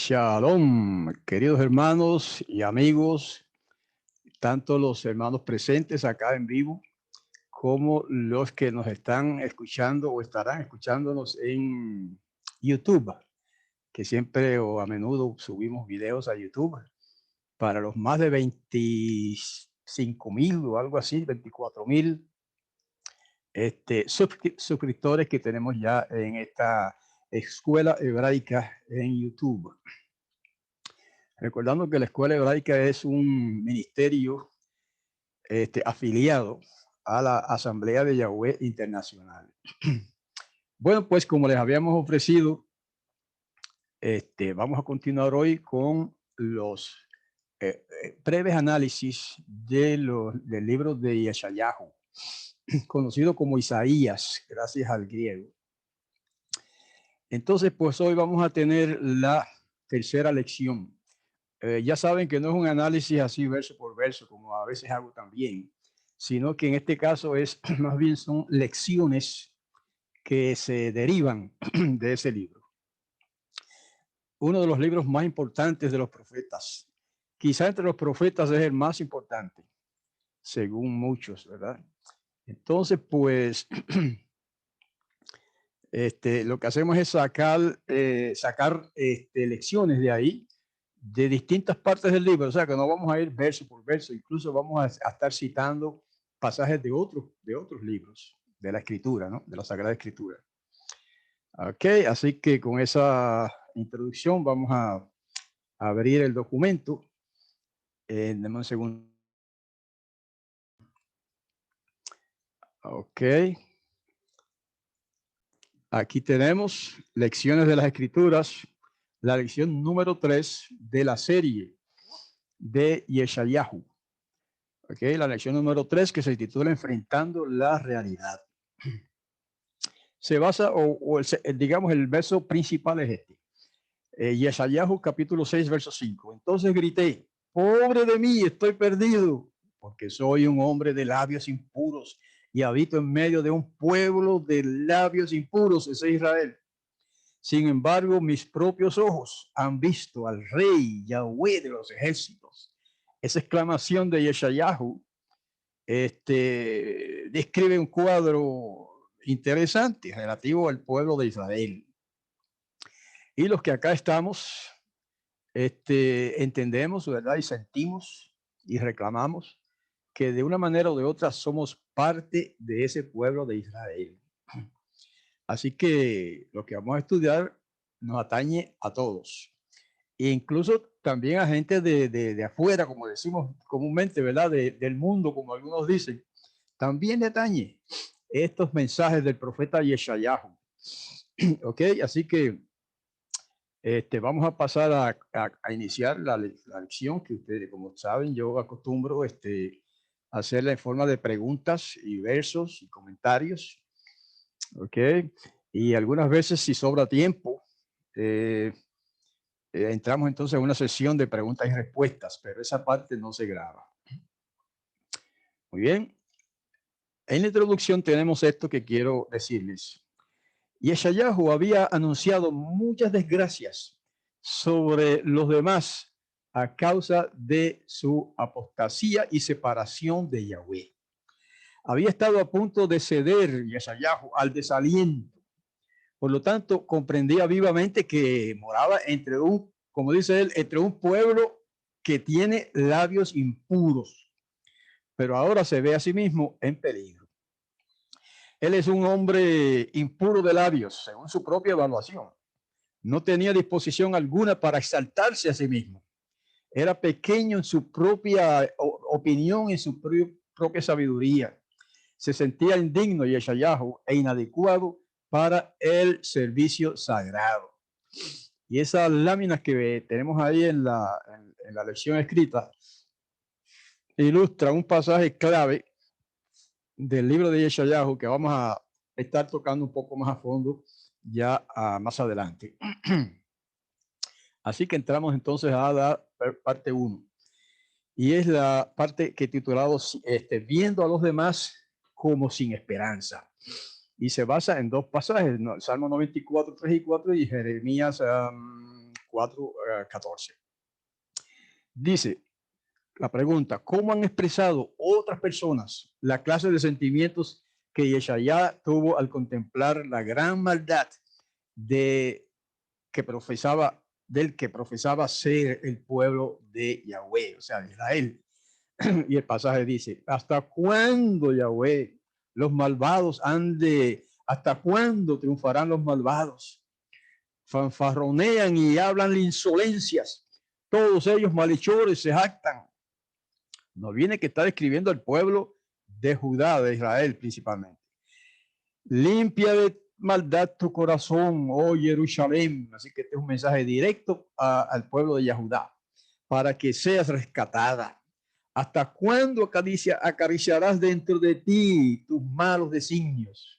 Shalom, queridos hermanos y amigos, tanto los hermanos presentes acá en vivo como los que nos están escuchando o estarán escuchándonos en YouTube, que siempre o a menudo subimos videos a YouTube para los más de 25,000 o algo así, 24,000 suscriptores que tenemos ya en esta escuela hebraica en YouTube. Recordando que la Escuela Hebraica es un ministerio afiliado a la Asamblea de Yahweh Internacional. Bueno, pues como les habíamos ofrecido, vamos a continuar hoy con los breves análisis del libro de Yeshayahu, conocido como Isaías, gracias al griego. Entonces, pues hoy vamos a tener la tercera lección. Ya saben que no es un análisis así verso por verso, como a veces hago también, sino que en este caso es más bien son lecciones que se derivan de ese libro. Uno de los libros más importantes de los profetas. Quizá entre los profetas es el más importante, según muchos, ¿verdad? Entonces, pues, lo que hacemos es sacar lecciones de ahí, de distintas partes del libro, o sea que no vamos a ir verso por verso, incluso vamos a estar citando pasajes de otros libros de la escritura, ¿no? De la Sagrada Escritura. Ok, así que con esa introducción vamos a abrir el documento. Deme un segundo. Ok. Aquí tenemos lecciones de las Escrituras, la lección número 3 de la serie de Yeshayahu. Okay, la lección número 3 que se titula Enfrentando la realidad. Se basa, digamos, el verso principal es este. Yeshayahu capítulo 6, verso 5. Entonces grité, pobre de mí, estoy perdido, porque soy un hombre de labios impuros y habito en medio de un pueblo de labios impuros, ese es Israel. Sin embargo, mis propios ojos han visto al Rey Yahweh de los ejércitos. Esa exclamación de Yeshayahu describe un cuadro interesante relativo al pueblo de Israel. Y los que acá estamos, entendemos, ¿verdad? Y sentimos y reclamamos que de una manera o de otra somos parte de ese pueblo de Israel. Así que lo que vamos a estudiar nos atañe a todos. E incluso también a gente de afuera, como decimos comúnmente, ¿verdad? Del mundo, como algunos dicen. También le atañe estos mensajes del profeta Yeshayahu. Ok, así que vamos a pasar a iniciar la lección que ustedes, como saben, yo acostumbro hacerla en forma de preguntas y versos y comentarios. Ok, y algunas veces si sobra tiempo, entramos entonces en una sesión de preguntas y respuestas, pero esa parte no se graba. Muy bien. En la introducción tenemos esto que quiero decirles. Yeshayahu había anunciado muchas desgracias sobre los demás a causa de su apostasía y separación de Yahweh. Había estado a punto de ceder Yeshayahu al desaliento. Por lo tanto, comprendía vivamente que moraba entre como dice él, entre un pueblo que tiene labios impuros, pero ahora se ve a sí mismo en peligro. Él es un hombre impuro de labios, según su propia evaluación. No tenía disposición alguna para exaltarse a sí mismo. Era pequeño en su propia opinión, en su propia sabiduría. Se sentía indigno Yeshayahu e inadecuado para el servicio sagrado. Y esas láminas que tenemos ahí en la lección escrita ilustran un pasaje clave del libro de Yeshayahu que vamos a estar tocando un poco más a fondo ya más adelante. Así que entramos entonces a la parte 1. Y es la parte que he titulado Viendo a los demás como sin esperanza. Y se basa en dos pasajes, ¿no? Salmo 94, 3 y 4 y Jeremías 4:14. Dice la pregunta: ¿cómo han expresado otras personas la clase de sentimientos que Yeshaya tuvo al contemplar la gran maldad del que profesaba ser el pueblo de Yahweh, o sea, de Israel? Y el pasaje dice: ¿hasta cuándo, Yahweh, los malvados hasta cuándo triunfarán los malvados? Fanfarronean y hablan insolencias. Todos ellos malhechores se jactan. No viene que está describiendo al pueblo de Judá, de Israel principalmente. Limpia de maldad tu corazón, oh Jerusalén. Así que este es un mensaje directo al pueblo de Yahudá, para que seas rescatada. ¿Hasta cuándo acariciarás dentro de ti tus malos designios?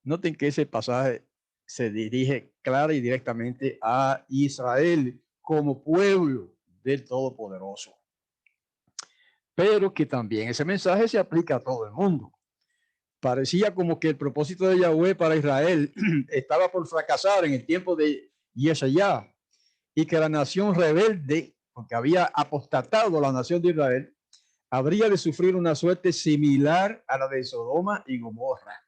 Noten que ese pasaje se dirige clara y directamente a Israel como pueblo del Todopoderoso, pero que también ese mensaje se aplica a todo el mundo. Parecía como que el propósito de Yahweh para Israel estaba por fracasar en el tiempo de Yeshaya, y que la nación rebelde, porque había apostatado la nación de Israel, habría de sufrir una suerte similar a la de Sodoma y Gomorra.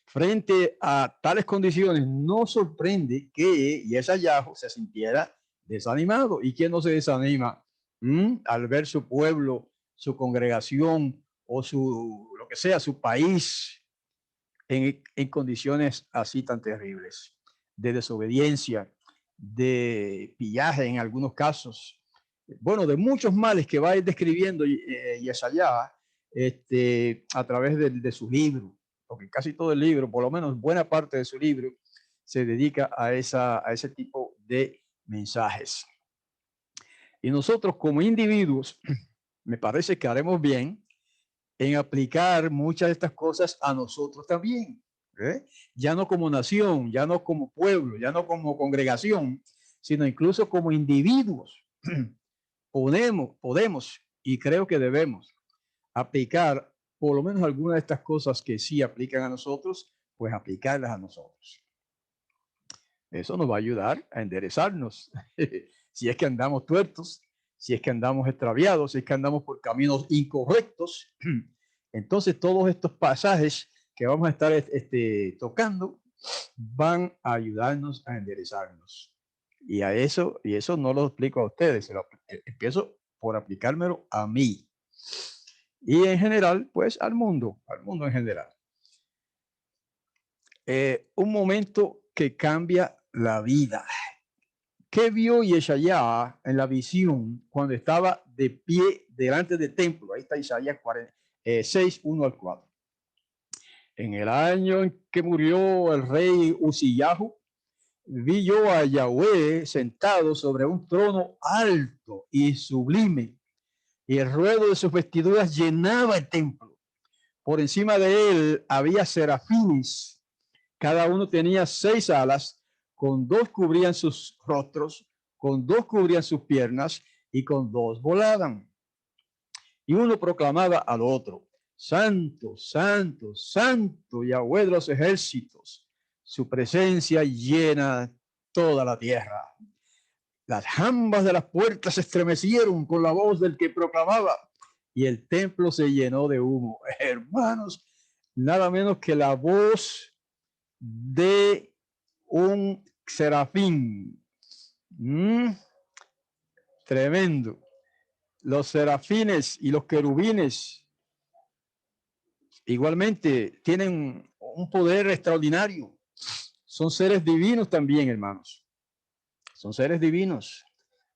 Frente a tales condiciones, no sorprende que Yeshayahu se sintiera desanimado. ¿Y quién no se desanima al ver su pueblo, su congregación o lo que sea, su país en condiciones así tan terribles, de desobediencia, de pillaje en algunos casos, bueno, de muchos males que va a ir describiendo Yeshayahu a través de su libro? Porque casi todo el libro, por lo menos buena parte de su libro, se dedica a ese tipo de mensajes. Y nosotros como individuos, me parece que haremos bien en aplicar muchas de estas cosas a nosotros también, ya no como nación, ya no como pueblo, ya no como congregación, sino incluso como individuos. Podemos y creo que debemos aplicar por lo menos algunas de estas cosas que sí aplican a nosotros, pues aplicarlas a nosotros. Eso nos va a ayudar a enderezarnos. Si es que andamos tuertos, si es que andamos extraviados, si es que andamos por caminos incorrectos, entonces todos estos pasajes que vamos a estar tocando van a ayudarnos a enderezarnos. Y eso no lo explico a ustedes, empiezo por aplicármelo a mí. Y en general, pues al mundo en general. Un momento que cambia la vida. ¿Qué vio Yeshaya en la visión cuando estaba de pie delante del templo? Ahí está Isaías 6, 1-4. En el año en que murió el rey Uzziyahu, vi yo a Yahweh sentado sobre un trono alto y sublime, y el ruedo de sus vestiduras llenaba el templo. Por encima de él había serafines. Cada uno tenía 6 alas, con 2 cubrían sus rostros, con 2 cubrían sus piernas, y con 2 volaban. Y uno proclamaba al otro: Santo, santo, santo, Yahweh de los ejércitos. Su presencia llena toda la tierra. Las jambas de las puertas se estremecieron con la voz del que proclamaba, y el templo se llenó de humo. Hermanos, nada menos que la voz de un serafín. Tremendo. Los serafines y los querubines igualmente tienen un poder extraordinario. Son seres divinos también, hermanos. Son seres divinos,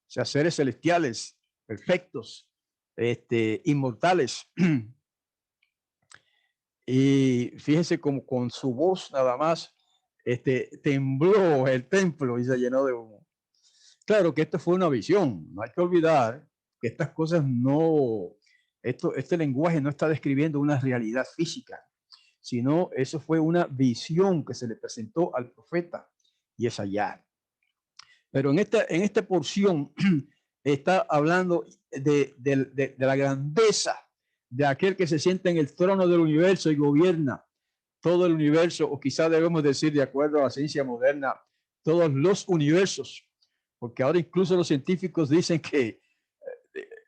o sea, seres celestiales, perfectos, inmortales. Y fíjense como con su voz nada más, tembló el templo y se llenó de humo. Claro que esto fue una visión. No hay que olvidar que estas cosas este lenguaje no está describiendo una realidad física, sino eso fue una visión que se le presentó al profeta Yesaya. Pero en esta porción está hablando de la grandeza de aquel que se sienta en el trono del universo y gobierna todo el universo, o quizá debemos decir, de acuerdo a la ciencia moderna, todos los universos, porque ahora incluso los científicos dicen que,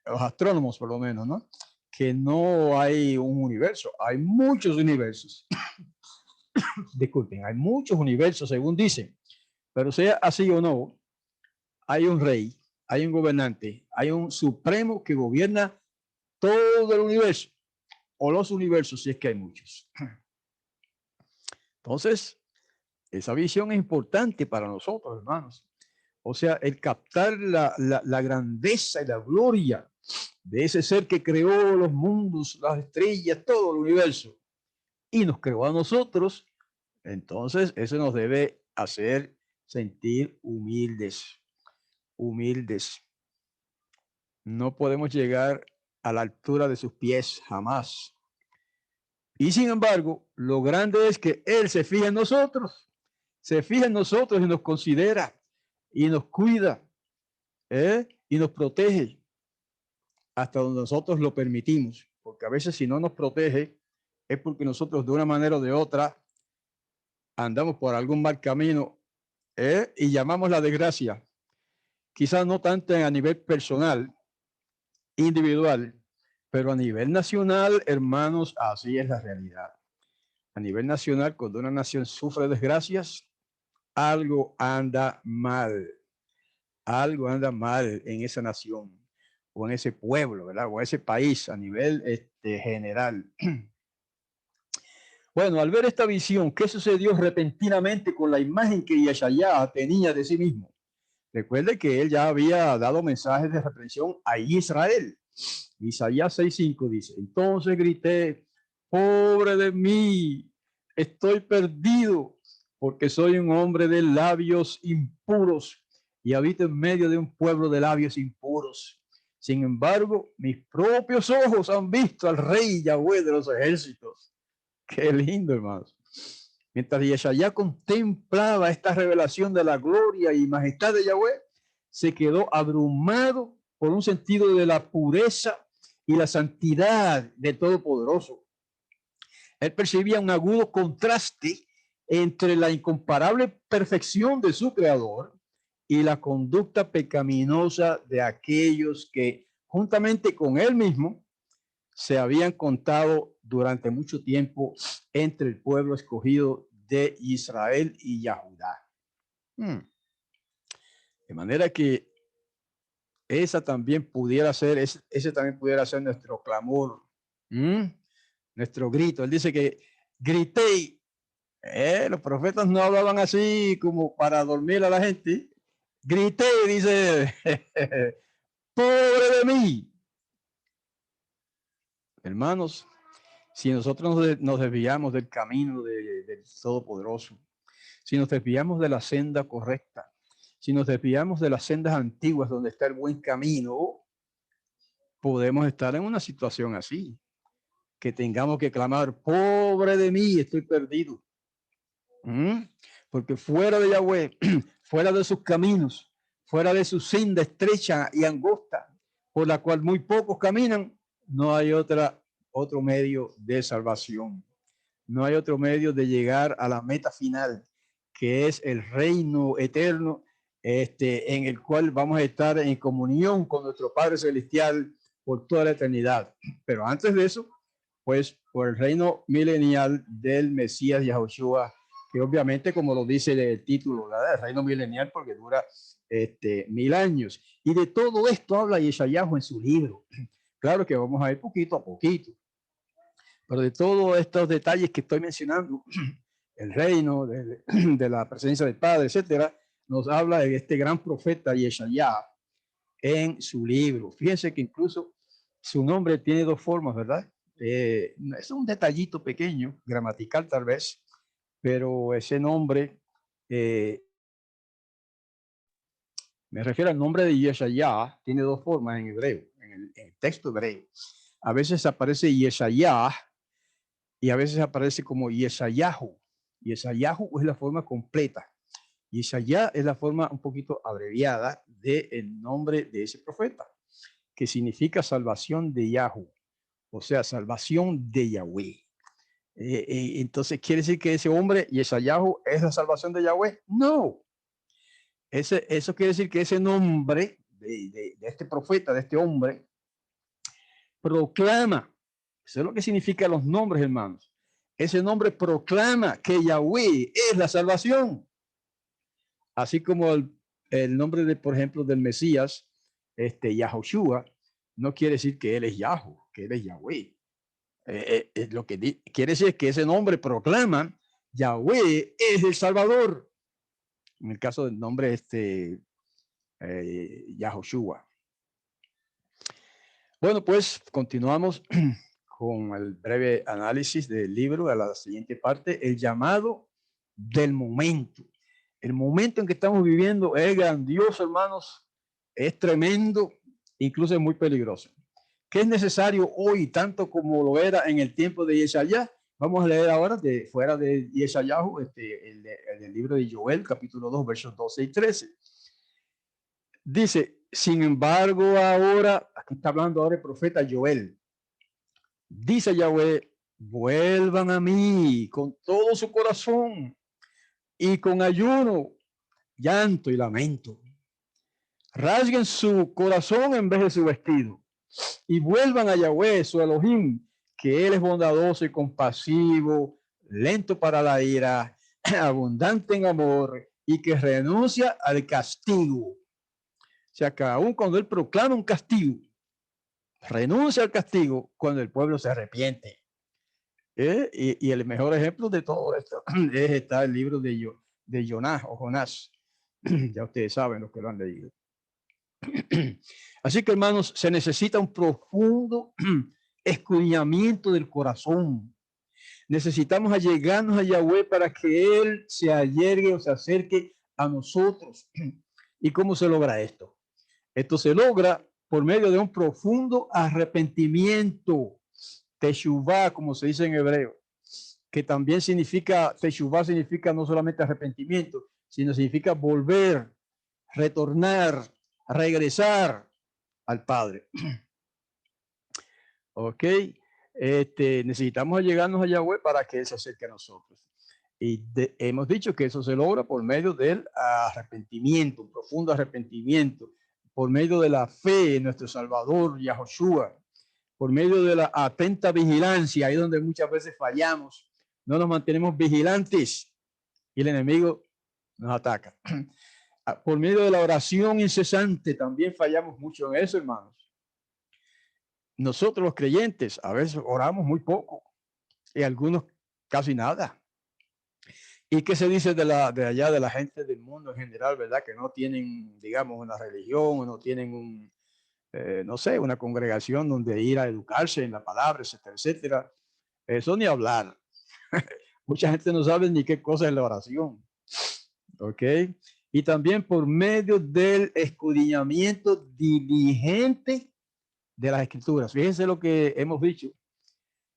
los astrónomos por lo menos, ¿no? Que no hay un universo, hay muchos universos. Disculpen, hay muchos universos según dicen, pero sea así o no, hay un rey, hay un gobernante, hay un supremo que gobierna todo el universo, o los universos si es que hay muchos. Entonces, esa visión es importante para nosotros, hermanos. O sea, el captar la grandeza y la gloria de ese ser que creó los mundos, las estrellas, todo el universo, y nos creó a nosotros, entonces eso nos debe hacer sentir humildes, humildes. No podemos llegar a la altura de sus pies jamás. Y sin embargo, lo grande es que Él se fija en nosotros, se fija en nosotros y nos considera y nos cuida, y nos protege hasta donde nosotros lo permitimos. Porque a veces si no nos protege es porque nosotros de una manera o de otra andamos por algún mal camino, y llamamos la desgracia. Quizás no tanto a nivel personal, individual, pero a nivel nacional, hermanos, así es la realidad. A nivel nacional, cuando una nación sufre desgracias, algo anda mal. Algo anda mal en esa nación o en ese pueblo, ¿verdad? O en ese país a nivel general. Bueno, al ver esta visión, ¿qué sucedió repentinamente con la imagen que Yeshaya tenía de sí mismo? Recuerde que él ya había dado mensajes de reprensión a Israel. Isaías 6:5 dice, entonces grité, pobre de mí, estoy perdido, porque soy un hombre de labios impuros y habito en medio de un pueblo de labios impuros. Sin embargo, mis propios ojos han visto al rey Yahweh de los ejércitos. Qué lindo, hermanos. Mientras Yeshaya contemplaba esta revelación de la gloria y majestad de Yahweh, se quedó abrumado por un sentido de la pureza y la santidad del Todopoderoso. Él percibía un agudo contraste entre la incomparable perfección de su Creador y la conducta pecaminosa de aquellos que, juntamente con él mismo, se habían contado durante mucho tiempo entre el pueblo escogido de Israel y Yahudá. De manera que esa también pudiera ser, ese también pudiera ser nuestro clamor, nuestro grito. Él dice que grité. Los profetas no hablaban así como para dormir a la gente. Grité, dice, pobre de mí. Hermanos, si nosotros nos desviamos del camino del Todopoderoso, si nos desviamos de la senda correcta, si nos desviamos de las sendas antiguas donde está el buen camino, podemos estar en una situación así, que tengamos que clamar, pobre de mí, estoy perdido. Porque fuera de Yahweh, fuera de sus caminos, fuera de su senda estrecha y angosta, por la cual muy pocos caminan, no hay otro medio de salvación. No hay otro medio de llegar a la meta final, que es el reino eterno, en el cual vamos a estar en comunión con nuestro Padre Celestial por toda la eternidad. Pero antes de eso, pues por el reino milenial del Mesías Yahushua, que obviamente, como lo dice el título, ¿verdad? El reino milenial, porque dura 1000 años. Y de todo esto habla Yeshayahu en su libro. Claro que vamos a ir poquito a poquito. Pero de todos estos detalles que estoy mencionando, el reino, de la presencia del Padre, etcétera, nos habla de este gran profeta Yeshaya en su libro. Fíjense que incluso su nombre tiene dos formas, ¿verdad? Es un detallito pequeño, gramatical tal vez, pero ese nombre, me refiero al nombre de Yeshaya, tiene dos formas en hebreo, en el texto hebreo. A veces aparece Yeshaya y a veces aparece como Yeshayahu. Yeshayahu es la forma completa. Yeshaya es la forma un poquito abreviada del nombre de ese profeta, que significa salvación de Yahu, o sea, salvación de Yahweh. Entonces, ¿quiere decir que ese hombre, Yeshayahu, es la salvación de Yahweh? No. Eso quiere decir que ese nombre de este profeta, de este hombre, proclama. Eso es lo que significan los nombres, hermanos. Ese nombre proclama que Yahweh es la salvación. Así como el nombre de, por ejemplo, del Mesías, Yahoshua, no quiere decir que él es Yahweh, que él es Yahweh. Lo que quiere decir es que ese nombre proclama Yahweh es el Salvador. En el caso del nombre Yahoshua. Bueno, pues continuamos con el breve análisis del libro a la siguiente parte, el llamado del momento. El momento en que estamos viviendo es grandioso, hermanos, es tremendo, incluso es muy peligroso. ¿Qué es necesario hoy, tanto como lo era en el tiempo de Yesaya? Vamos a leer ahora de fuera de Yesayahu, el libro de Joel, capítulo 2, versos 12 y 13. Dice, sin embargo, ahora, aquí está hablando ahora el profeta Joel. Dice Yahweh, vuelvan a mí con todo su corazón y con ayuno, llanto y lamento. Rasguen su corazón en vez de su vestido y vuelvan a Yahweh, su Elohim, que él es bondadoso y compasivo, lento para la ira, abundante en amor y que renuncia al castigo. O sea que aún cuando él proclama un castigo, renuncia al castigo cuando el pueblo se arrepiente. Y el mejor ejemplo de todo esto está el libro de Jonás o Jonás. Ya ustedes saben los que lo han leído. Así que, hermanos, se necesita un profundo escudriñamiento del corazón. Necesitamos allegarnos a Yahweh para que Él se allegue o se acerque a nosotros. ¿Y cómo se logra esto? Esto se logra por medio de un profundo arrepentimiento. Teshuvah, como se dice en hebreo, que también significa, Teshuvah significa no solamente arrepentimiento, sino significa volver, retornar, regresar al Padre. Ok, necesitamos llegarnos a Yahweh para que Él se acerque a nosotros. Y hemos dicho que eso se logra por medio del arrepentimiento, un profundo arrepentimiento, por medio de la fe en nuestro Salvador, Yahoshua, por medio de la atenta vigilancia, ahí donde muchas veces fallamos, no nos mantenemos vigilantes y el enemigo nos ataca. Por medio de la oración incesante también fallamos mucho en eso, hermanos. Nosotros los creyentes a veces oramos muy poco y algunos casi nada. ¿Y qué se dice de allá de la gente del mundo en general, verdad? Que no tienen, digamos, una religión, o no tienen no sé, una congregación donde ir a educarse en la palabra, etcétera, etcétera. Eso ni hablar. Mucha gente no sabe ni qué cosa es la oración. ¿Ok? Y también por medio del escudriñamiento diligente de las escrituras. Fíjense lo que hemos dicho.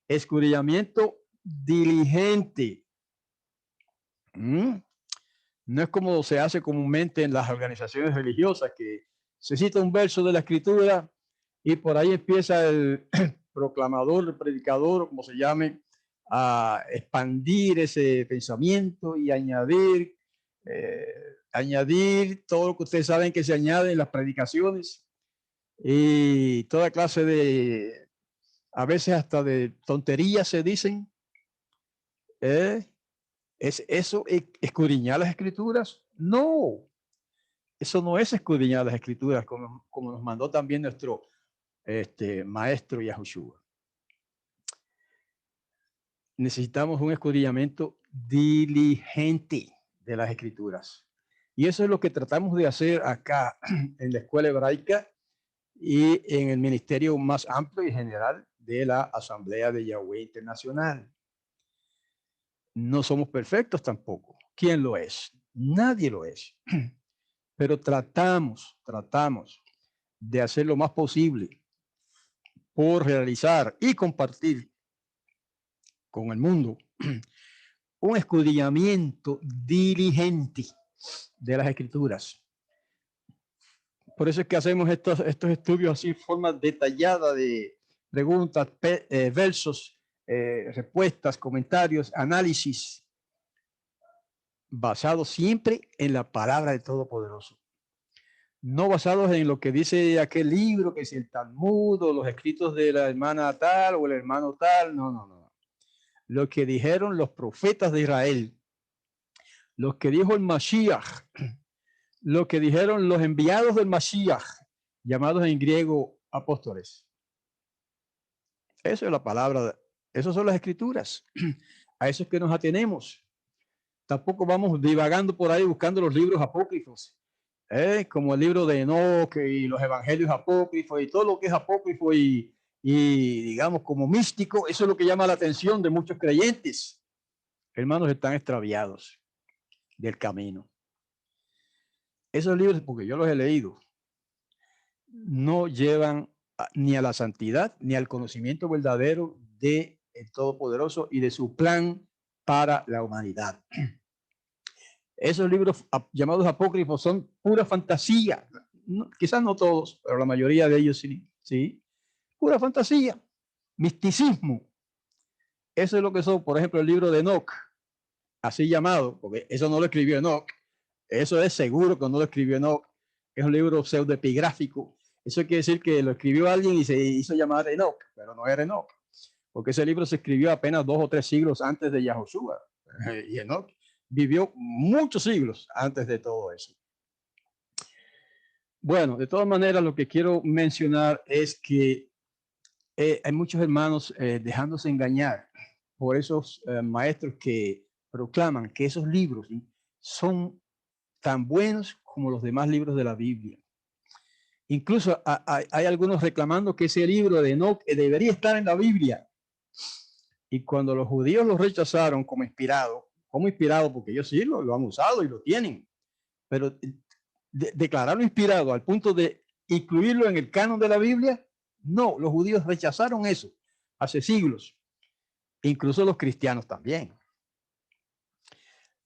Escudriñamiento diligente. No es como se hace comúnmente en las organizaciones religiosas, que se cita un verso de la escritura y por ahí empieza el proclamador, el predicador, como se llame, a expandir ese pensamiento y añadir todo lo que ustedes saben que se añade en las predicaciones y toda clase de, a veces hasta de tonterías se dicen. ¿Es eso escudriñar las escrituras? No, eso no es escudriñar las escrituras como nos mandó también nuestro maestro Yahushua. Necesitamos un escudriñamiento diligente de las escrituras. Y eso es lo que tratamos de hacer acá en la escuela hebraica y en el ministerio más amplio y general de la Asamblea de Yahweh Internacional. No somos perfectos tampoco. ¿Quién lo es? Nadie lo es. Pero tratamos de hacer lo más posible por realizar y compartir con el mundo un escudriñamiento diligente de las escrituras. Por eso es que hacemos estos estudios así, en forma detallada de preguntas, versos, respuestas, comentarios, análisis. basados siempre en la palabra del Todopoderoso. No basados en lo que dice aquel libro, que es el Talmud o los escritos de la hermana tal o el hermano tal. No, no, no. Lo que dijeron los profetas de Israel, lo que dijo el Mashiach, lo que dijeron los enviados del Mashiach, llamados en griego apóstoles. Eso es la palabra, esas son las escrituras. A eso es que nos atenemos. Tampoco vamos divagando por ahí buscando los libros apócrifos, como el libro de Enoch y los evangelios apócrifos y todo lo que es apócrifo y digamos como místico. Eso es lo que llama la atención de muchos creyentes. Hermanos, están extraviados del camino. Esos libros, porque yo los he leído, no llevan ni a la santidad ni al conocimiento verdadero de el Todopoderoso y de su plan para la humanidad. Esos libros llamados apócrifos son pura fantasía. No, quizás no todos, pero la mayoría de ellos sí, sí. Pura fantasía, misticismo. Eso es lo que son, por ejemplo, el libro de Enoch, así llamado, porque eso no lo escribió Enoch. Eso es seguro que no lo escribió Enoch. Es un libro pseudoepigráfico. Eso quiere decir que lo escribió alguien y se hizo llamar Enoch, pero no era Enoch, porque ese libro se escribió apenas 2 o 3 siglos antes de Yahoshua. Y Enoch vivió muchos siglos antes de todo eso. Bueno, de todas maneras, lo que quiero mencionar es que hay muchos hermanos dejándose engañar por esos maestros que proclaman que esos libros son tan buenos como los demás libros de la Biblia. Incluso hay algunos reclamando que ese libro de Enoch debería estar en la Biblia. Y cuando los judíos lo rechazaron como inspirado porque ellos sí lo han usado y lo tienen, pero declararlo inspirado al punto de incluirlo en el canon de la Biblia, no, los judíos rechazaron eso hace siglos, incluso los cristianos también.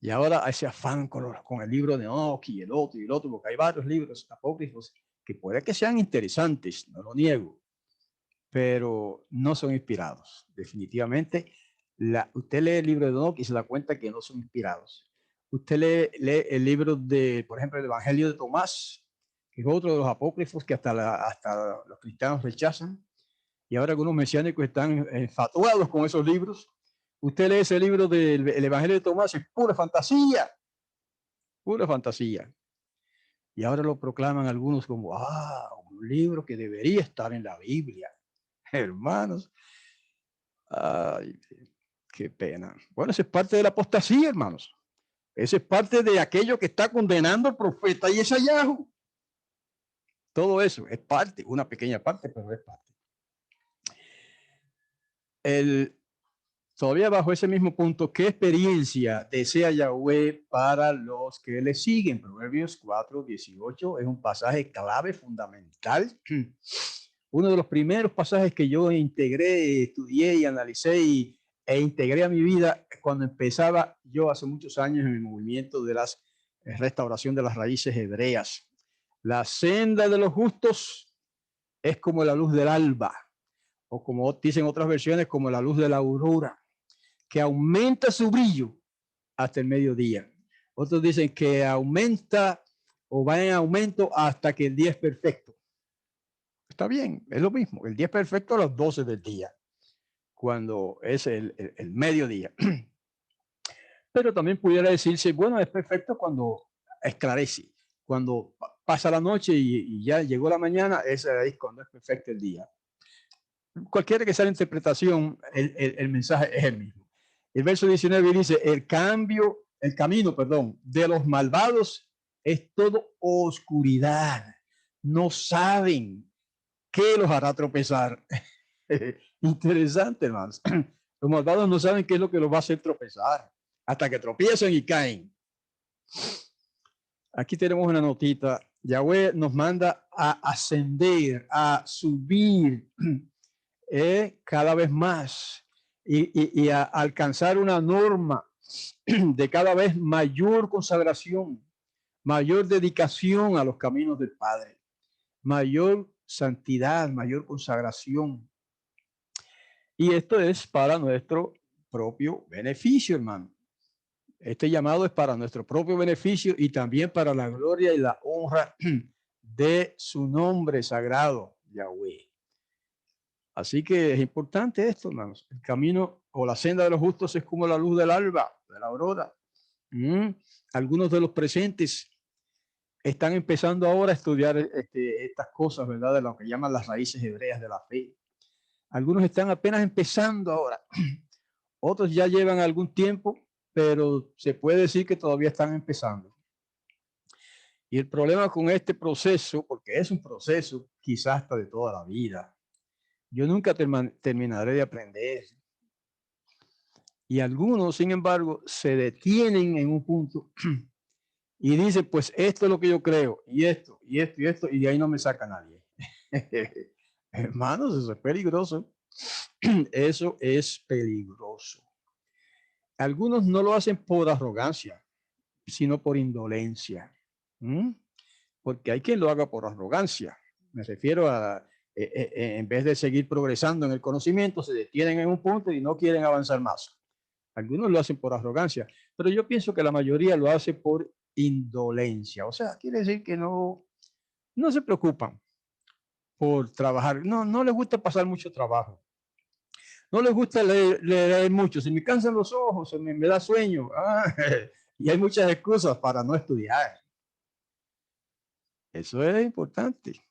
Y ahora ese afán con el libro de Enoch y el otro, porque hay varios libros apócrifos que puede que sean interesantes, no lo niego, pero no son inspirados. Definitivamente, usted lee el libro de Enoch y se da cuenta que no son inspirados. Usted lee el libro de, por ejemplo, el Evangelio de Tomás, que es otro de los apócrifos que hasta los cristianos rechazan, y ahora algunos mesiánicos están enfatuados con esos libros. Usted lee ese libro del Evangelio de Tomás, es pura fantasía, pura fantasía. Y ahora lo proclaman algunos como, un libro que debería estar en la Biblia. Hermanos, ay, qué pena. Bueno, eso es parte de la apostasía, hermanos. Eso es parte de aquello que está condenando al profeta Yesayahu. Todo eso es parte, una pequeña parte, pero es parte. Todavía bajo ese mismo punto, ¿qué experiencia desea Yahweh para los que le siguen? Proverbios 4:18 es un pasaje clave, fundamental. Uno de los primeros pasajes que yo integré, estudié y analicé e integré a mi vida cuando empezaba yo hace muchos años en el movimiento de la restauración de las raíces hebreas. La senda de los justos es como la luz del alba, o como dicen otras versiones, como la luz de la aurora, que aumenta su brillo hasta el mediodía. Otros dicen que aumenta o va en aumento hasta que el día es perfecto. Está bien, es lo mismo. El día es perfecto a las 12 del día, cuando es el mediodía. Pero también pudiera decirse, bueno, es perfecto cuando esclarece. Cuando pasa la noche y ya llegó la mañana, ese es cuando es perfecto el día. Cualquiera que sea la interpretación, el mensaje es el mismo. El verso 19 dice, el camino, de los malvados es todo oscuridad. No saben qué los hará tropezar. Interesante, hermanos. Los malvados no saben qué es lo que los va a hacer tropezar hasta que tropiezan y caen. Aquí tenemos una notita. Yahweh nos manda a ascender, a subir cada vez más y a alcanzar una norma de cada vez mayor consagración, mayor dedicación a los caminos del Padre, mayor santidad, mayor consagración. Y esto es para nuestro propio beneficio, hermano. Este llamado es para nuestro propio beneficio y también para la gloria y la honra de su nombre sagrado, Yahweh. Así que es importante esto, hermanos. El camino o la senda de los justos es como la luz del alba, de la aurora. Algunos de los presentes están empezando ahora a estudiar estas cosas, ¿verdad? De lo que llaman las raíces hebreas de la fe. Algunos están apenas empezando ahora. Otros ya llevan algún tiempo, pero se puede decir que todavía están empezando. Y el problema con este proceso, porque es un proceso quizás hasta de toda la vida, yo nunca terminaré de aprender. Y algunos, sin embargo, se detienen en un punto y dicen, pues esto es lo que yo creo, y esto, y esto, y esto, y de ahí no me saca nadie. Hermanos, eso es peligroso. Eso es peligroso. Algunos no lo hacen por arrogancia, sino por indolencia. Porque hay quien lo haga por arrogancia. Me refiero a, en vez de seguir progresando en el conocimiento, se detienen en un punto y no quieren avanzar más. Algunos lo hacen por arrogancia, pero yo pienso que la mayoría lo hace por indolencia. O sea, quiere decir que no se preocupan por trabajar. No les gusta pasar mucho trabajo. No les gusta leer mucho. Se me cansan los ojos, me da sueño. Y hay muchas excusas para no estudiar. Eso es importante.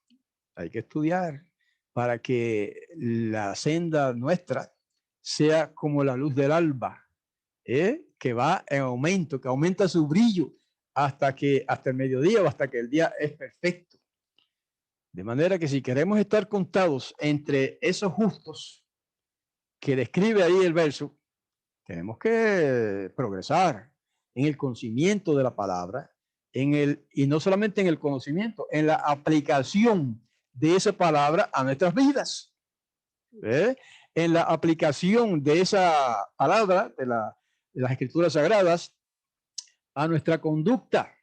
Hay que estudiar para que la senda nuestra sea como la luz del alba, que va en aumento, que aumenta su brillo hasta el mediodía o hasta que el día es perfecto. De manera que si queremos estar contados entre esos justos que describe ahí el verso, tenemos que progresar en el conocimiento de la palabra, y no solamente en el conocimiento, en la aplicación de esa palabra a nuestras vidas. En la aplicación de esa palabra, de las escrituras sagradas, a nuestra conducta,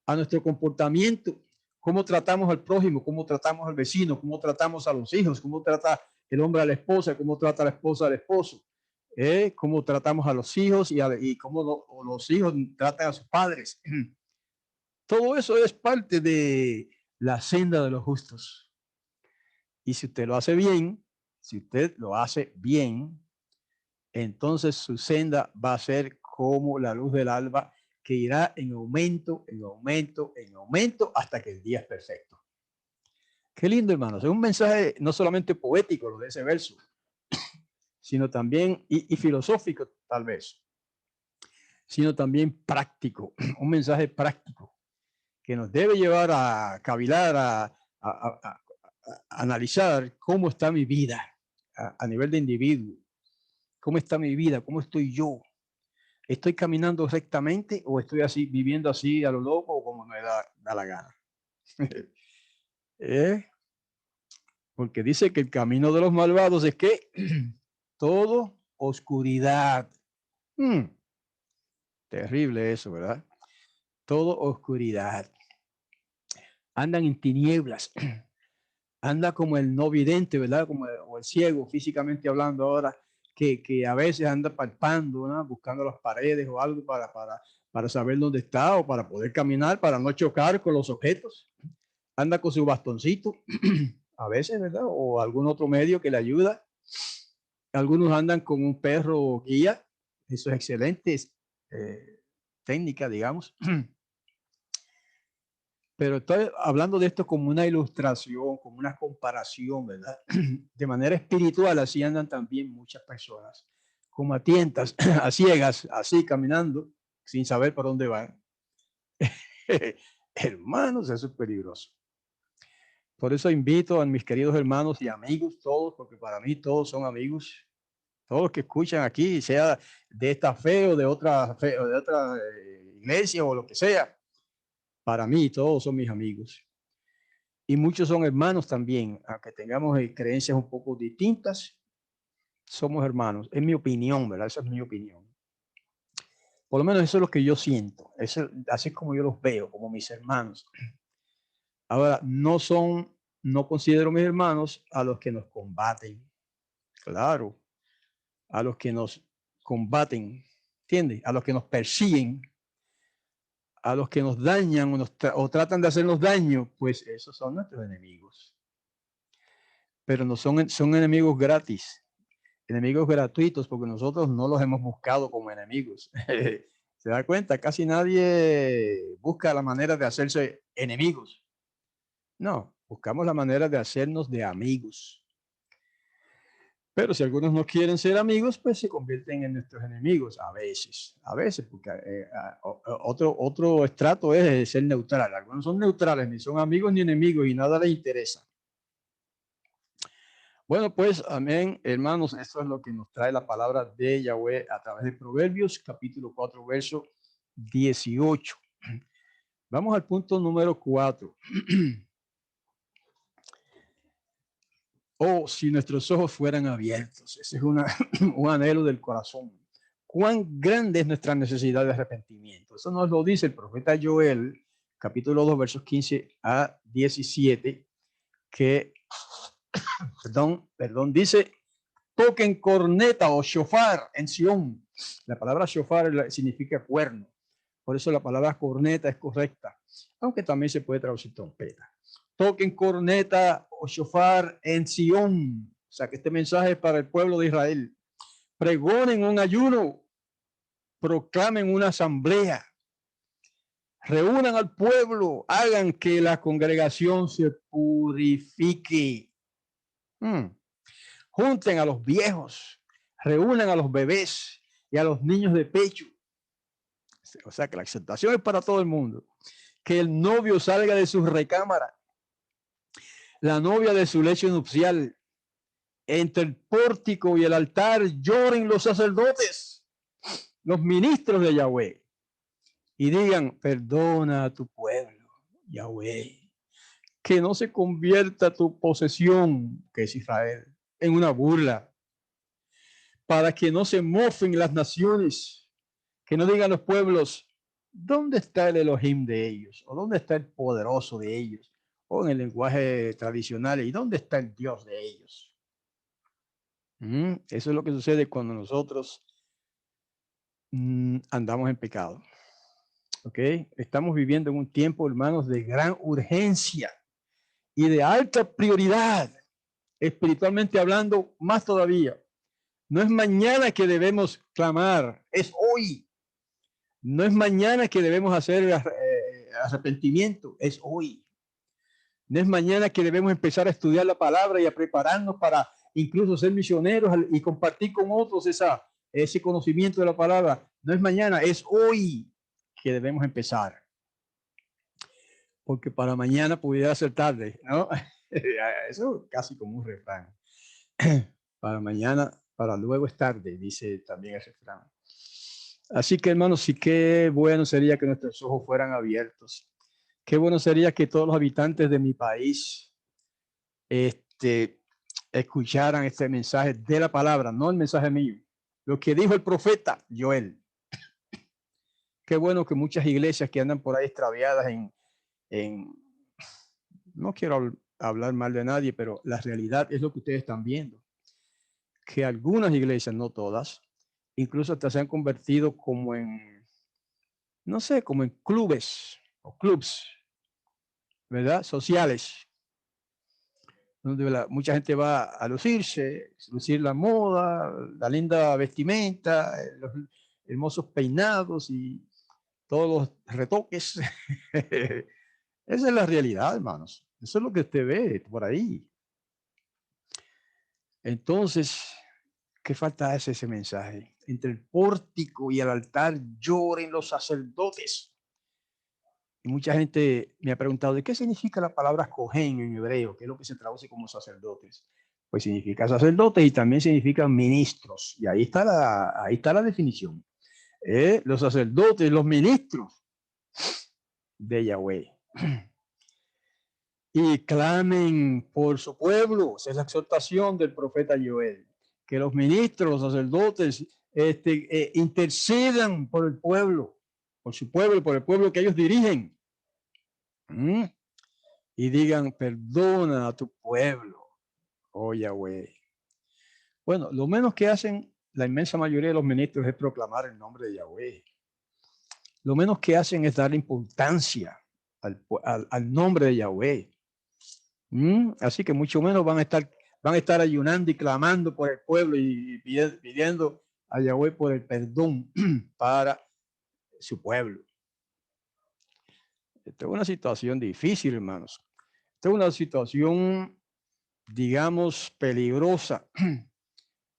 a nuestro comportamiento, cómo tratamos al prójimo, cómo tratamos al vecino, cómo tratamos a los hijos, cómo trata el hombre a la esposa, cómo trata la esposa al esposo, cómo tratamos a los hijos y cómo los hijos tratan a sus padres. Todo eso es parte de la senda de los justos. Y si usted lo hace bien, entonces su senda va a ser como la luz del alba, que irá en aumento, en aumento, en aumento, hasta que el día es perfecto. Qué lindo, hermanos. Es un mensaje no solamente poético lo de ese verso, sino también, y filosófico tal vez, sino también práctico. Un mensaje práctico que nos debe llevar a cavilar, a analizar cómo está mi vida a nivel de individuo. ¿Cómo está mi vida? ¿Cómo estoy yo? ¿Estoy caminando rectamente o estoy así, viviendo así a lo loco o como me da la gana? Porque dice que el camino de los malvados es que todo oscuridad. Terrible eso, ¿verdad? Todo oscuridad. Andan en tinieblas. Anda como el no vidente, ¿verdad? O el ciego, físicamente hablando ahora, que a veces anda palpando, ¿no? Buscando las paredes o algo para saber dónde está o para poder caminar, para no chocar con los objetos. Anda con su bastoncito, a veces, ¿verdad? O algún otro medio que le ayuda. Algunos andan con un perro guía. Eso es excelente técnica, digamos. Pero estoy hablando de esto como una ilustración, como una comparación, ¿verdad? De manera espiritual, así andan también muchas personas, como a tientas, a ciegas, así caminando, sin saber por dónde van. Hermanos, eso es peligroso. Por eso invito a mis queridos hermanos y amigos, todos, porque para mí todos son amigos, todos los que escuchan aquí, sea de esta fe o de otra fe o de otra iglesia o lo que sea, para mí todos son mis amigos. Y muchos son hermanos también, aunque tengamos creencias un poco distintas, somos hermanos. Es mi opinión, ¿verdad? Esa es mi opinión. Por lo menos eso es lo que yo siento. Así es como yo los veo, como mis hermanos. Ahora, no considero mis hermanos a los que nos combaten. Claro, a los que nos combaten ¿entiendes? A los que nos persiguen, a los que nos dañan o tratan de hacernos daño, pues esos son nuestros enemigos. Pero no son enemigos gratis, enemigos gratuitos, porque nosotros no los hemos buscado como enemigos. ¿Se da cuenta? Casi nadie busca la manera de hacerse enemigos. No, buscamos la manera de hacernos de amigos. Pero si algunos no quieren ser amigos, pues se convierten en nuestros enemigos a veces, porque otro estrato es ser neutral. Algunos son neutrales, ni son amigos ni enemigos y nada les interesa. Bueno, pues amén, hermanos, esto es lo que nos trae la palabra de Yahweh a través de Proverbios, capítulo 4, verso 18. Vamos al punto número 4. Oh, si nuestros ojos fueran abiertos. Ese es un anhelo del corazón. Cuán grande es nuestra necesidad de arrepentimiento. Eso nos lo dice el profeta Joel, capítulo 2, versos 15 a 17, que, perdón, dice, toquen corneta o shofar en Sión. La palabra shofar significa cuerno. Por eso la palabra corneta es correcta, aunque también se puede traducir trompeta. Toquen corneta o shofar en Sión. O sea que este mensaje es para el pueblo de Israel. Pregonen un ayuno, proclamen una asamblea, reúnan al pueblo, hagan que la congregación se purifique. Junten a los viejos, reúnan a los bebés y a los niños de pecho. O sea que la aceptación es para todo el mundo. Que el novio salga de su recámara, la novia de su lecho nupcial. Entre el pórtico y el altar lloren los sacerdotes, los ministros de Yahweh, y digan, perdona a tu pueblo, Yahweh, que no se convierta tu posesión, que es Israel, en una burla, para que no se mofen las naciones, que no digan los pueblos, ¿dónde está el Elohim de ellos? ¿O dónde está el poderoso de ellos? O en el lenguaje tradicional, ¿y dónde está el Dios de ellos? Eso es lo que sucede cuando nosotros andamos en pecado. ¿Ok? Estamos viviendo en un tiempo, hermanos, de gran urgencia y de alta prioridad, espiritualmente hablando, más todavía. No es mañana que debemos clamar, es hoy. No es mañana que debemos hacer arrepentimiento, es hoy. No es mañana que debemos empezar a estudiar la palabra y a prepararnos para incluso ser misioneros y compartir con otros ese conocimiento de la palabra. No es mañana, es hoy que debemos empezar. Porque para mañana pudiera ser tarde, ¿no? Eso es casi como un refrán. Para mañana, para luego es tarde, dice también el refrán. Así que, hermanos, sí que bueno sería que nuestros ojos fueran abiertos. Qué bueno sería que todos los habitantes de mi país escucharan este mensaje de la palabra, no el mensaje mío. Lo que dijo el profeta Joel. Qué bueno que muchas iglesias que andan por ahí extraviadas no quiero hablar mal de nadie, pero la realidad es lo que ustedes están viendo. Que algunas iglesias, no todas, incluso hasta se han convertido como en, no sé, como en clubes o clubs, ¿verdad? Sociales, donde mucha gente va a lucir la moda, la linda vestimenta, los hermosos peinados y todos los retoques. Esa es la realidad, hermanos. Eso es lo que usted ve por ahí. Entonces, ¿qué falta es ese mensaje? Entre el pórtico y el altar lloren los sacerdotes. Y mucha gente me ha preguntado, ¿de qué significa la palabra cohen en hebreo? ¿Qué es lo que se traduce como sacerdotes? Pues significa sacerdotes y también significa ministros. Y ahí está la definición. Los sacerdotes, los ministros de Yahweh. Y clamen por su pueblo. Esa es la exhortación del profeta Joel. Que los ministros, los sacerdotes, intercedan por el pueblo, por su pueblo, por el pueblo que ellos dirigen. Y digan, perdona a tu pueblo, oh Yahweh. Bueno, lo menos que hacen la inmensa mayoría de los ministros es proclamar el nombre de Yahweh. Lo menos que hacen es darle importancia al nombre de Yahweh. Así que mucho menos van a estar ayunando y clamando por el pueblo y pidiendo a Yahweh por el perdón para su pueblo. Esta es una situación difícil, hermanos. Esta es una situación, digamos, peligrosa.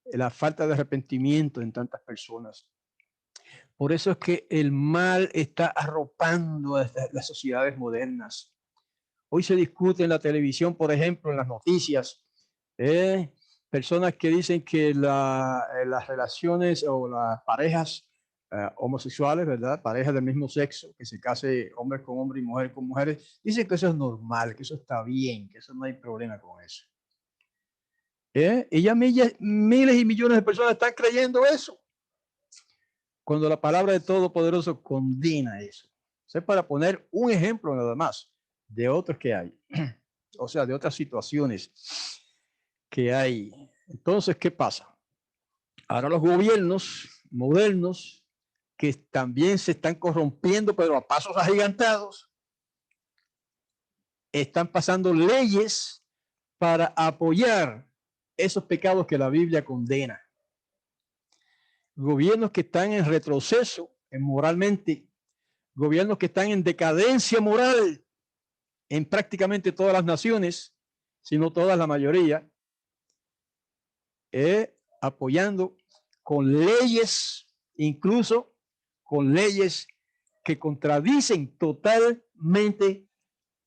La falta de arrepentimiento en tantas personas. Por eso es que el mal está arropando a las sociedades modernas. Hoy se discute en la televisión, por ejemplo, en las noticias, personas que dicen que las relaciones o las parejas homosexuales, ¿verdad? Parejas del mismo sexo, que se case hombres con hombres y mujeres con mujeres, dicen que eso es normal, que eso está bien, que eso no hay problema con eso. Y ya miles y millones de personas están creyendo eso, cuando la palabra de Todopoderoso condena eso. O sea, para poner un ejemplo nada más de otros que hay, o sea, de otras situaciones que hay. Entonces, ¿qué pasa? Ahora los gobiernos modernos, que también se están corrompiendo, pero a pasos agigantados, están pasando leyes para apoyar esos pecados que la Biblia condena. Gobiernos que están en retroceso moralmente, gobiernos que están en decadencia moral en prácticamente todas las naciones, sino todas, la mayoría, apoyando con leyes, incluso con leyes que contradicen totalmente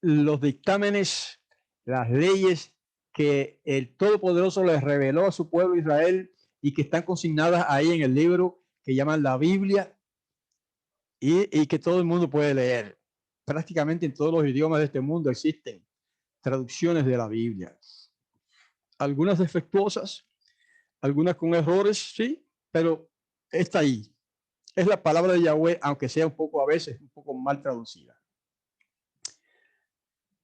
los dictámenes, las leyes que el Todopoderoso les reveló a su pueblo Israel y que están consignadas ahí en el libro que llaman la Biblia y que todo el mundo puede leer. Prácticamente en todos los idiomas de este mundo existen traducciones de la Biblia. Algunas defectuosas, algunas con errores, sí, pero está ahí. Es la palabra de Yahweh, aunque sea un poco a veces, un poco mal traducida.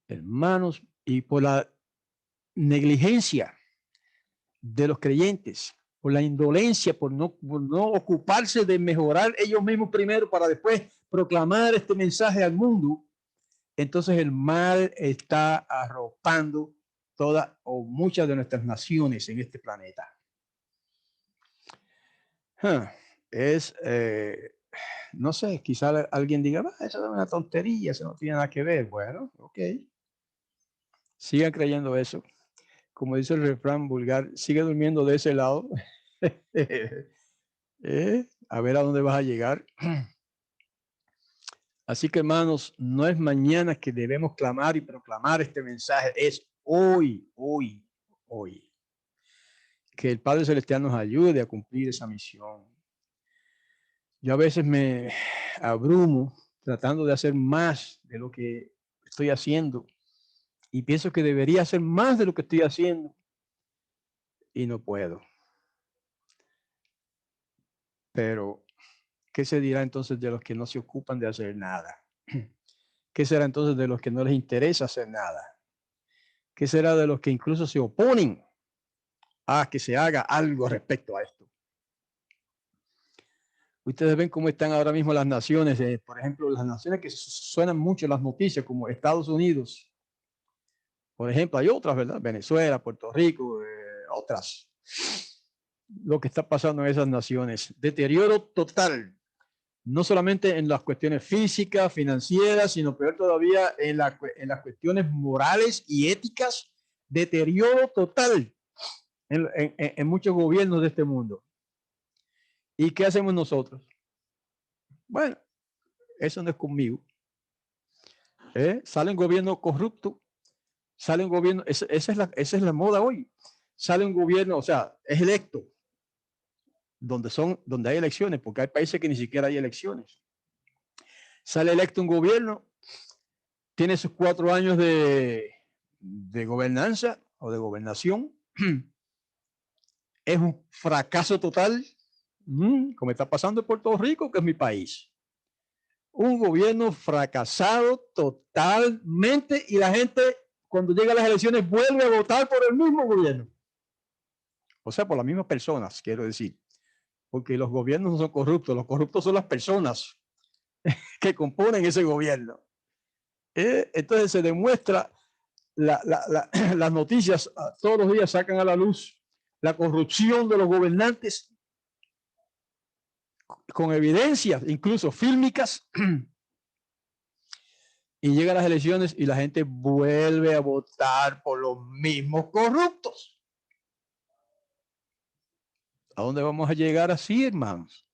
Hermanos, y por la negligencia de los creyentes, por la indolencia, por no ocuparse de mejorar ellos mismos primero para después proclamar este mensaje al mundo, entonces el mal está arropando todas o muchas de nuestras naciones en este planeta. No sé, quizá alguien diga, eso es una tontería, eso no tiene nada que ver. Bueno, ok. Sigan creyendo eso. Como dice el refrán vulgar, sigue durmiendo de ese lado. A ver a dónde vas a llegar. Así que, hermanos, no es mañana que debemos clamar y proclamar este mensaje, es hoy, hoy, hoy. Que el Padre Celestial nos ayude a cumplir esa misión. Yo a veces me abrumo tratando de hacer más de lo que estoy haciendo y pienso que debería hacer más de lo que estoy haciendo y no puedo. Pero, ¿qué se dirá entonces de los que no se ocupan de hacer nada? ¿Qué será entonces de los que no les interesa hacer nada? ¿Qué será de los que incluso se oponen a que se haga algo respecto a esto? Ustedes ven cómo están ahora mismo las naciones, por ejemplo, las naciones que suenan mucho en las noticias, como Estados Unidos. Por ejemplo, hay otras, ¿verdad? Venezuela, Puerto Rico, otras. Lo que está pasando en esas naciones. Deterioro total. No solamente en las cuestiones físicas, financieras, sino peor todavía en las cuestiones morales y éticas. Deterioro total en muchos gobiernos de este mundo. ¿Y qué hacemos nosotros? Bueno, eso no es conmigo. Sale un gobierno corrupto, sale un gobierno, esa es la moda hoy. Sale un gobierno, o sea, es electo, donde hay elecciones, porque hay países que ni siquiera hay elecciones. Sale electo un gobierno, tiene sus 4 años de gobernanza o de gobernación, es un fracaso total, como está pasando en Puerto Rico, que es mi país. Un gobierno fracasado totalmente y la gente cuando llega a las elecciones vuelve a votar por el mismo gobierno. O sea, por las mismas personas, quiero decir. porque los gobiernos no son corruptos, los corruptos son las personas que componen ese gobierno. Entonces se demuestra, las noticias todos los días sacan a la luz la corrupción de los gobernantes con evidencias, incluso fílmicas, y llegan las elecciones y la gente vuelve a votar por los mismos corruptos. ¿A dónde vamos a llegar así, hermanos?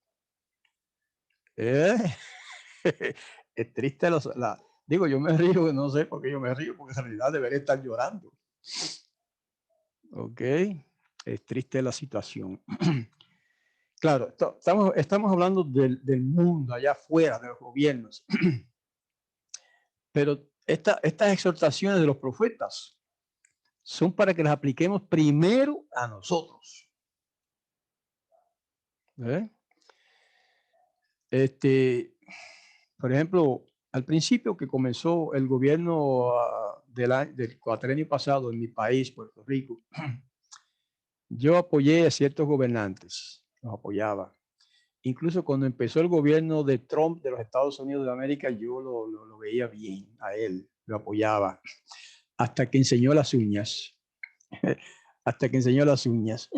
Es triste. Digo, yo me río, no sé por qué yo me río, porque en realidad debería estar llorando. Ok, es triste la situación. Claro, estamos hablando del mundo allá afuera, de los gobiernos. Pero estas exhortaciones de los profetas son para que las apliquemos primero a nosotros. Por ejemplo, al principio que comenzó el gobierno del cuatrenio pasado en mi país, Puerto Rico, yo apoyé a ciertos gobernantes, los apoyaba. Incluso cuando empezó el gobierno de Trump de los Estados Unidos de América, yo lo veía bien a él, lo apoyaba, hasta que enseñó las uñas. Hasta que enseñó las uñas.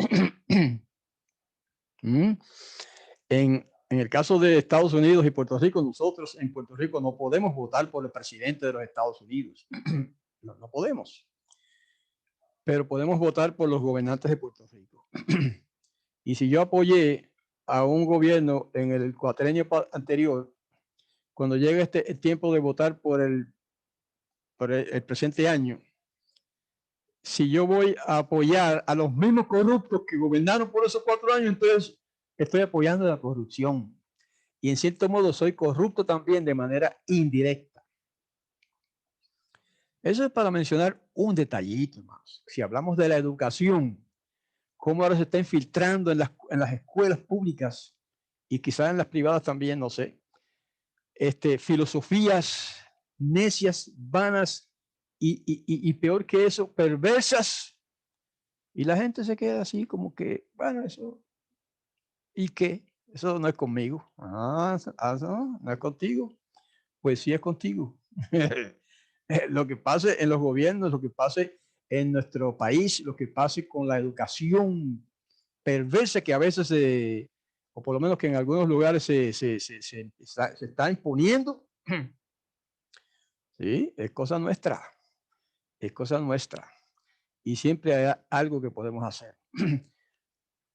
En el caso de Estados Unidos y Puerto Rico, nosotros en Puerto Rico no podemos votar por el presidente de los Estados Unidos. No podemos. Pero podemos votar por los gobernantes de Puerto Rico. Y si yo apoyé a un gobierno en el cuatrenio anterior, cuando llegue el tiempo de votar por el presente año, si yo voy a apoyar a los mismos corruptos que gobernaron por esos 4 años, entonces estoy apoyando la corrupción. Y en cierto modo soy corrupto también de manera indirecta. Eso es para mencionar un detallito más. Si hablamos de la educación, cómo ahora se está infiltrando en las escuelas públicas y quizás en las privadas también, no sé, filosofías necias, vanas y peor que eso, perversas. Y la gente se queda así como que, bueno, eso, ¿y qué? Eso no es conmigo. No es contigo. Pues sí es contigo. Lo que pase en los gobiernos, lo que pase en nuestro país, lo que pase con la educación perversa que a veces, o por lo menos que en algunos lugares se está imponiendo, ¿sí? Es cosa nuestra, es cosa nuestra. Y siempre hay algo que podemos hacer.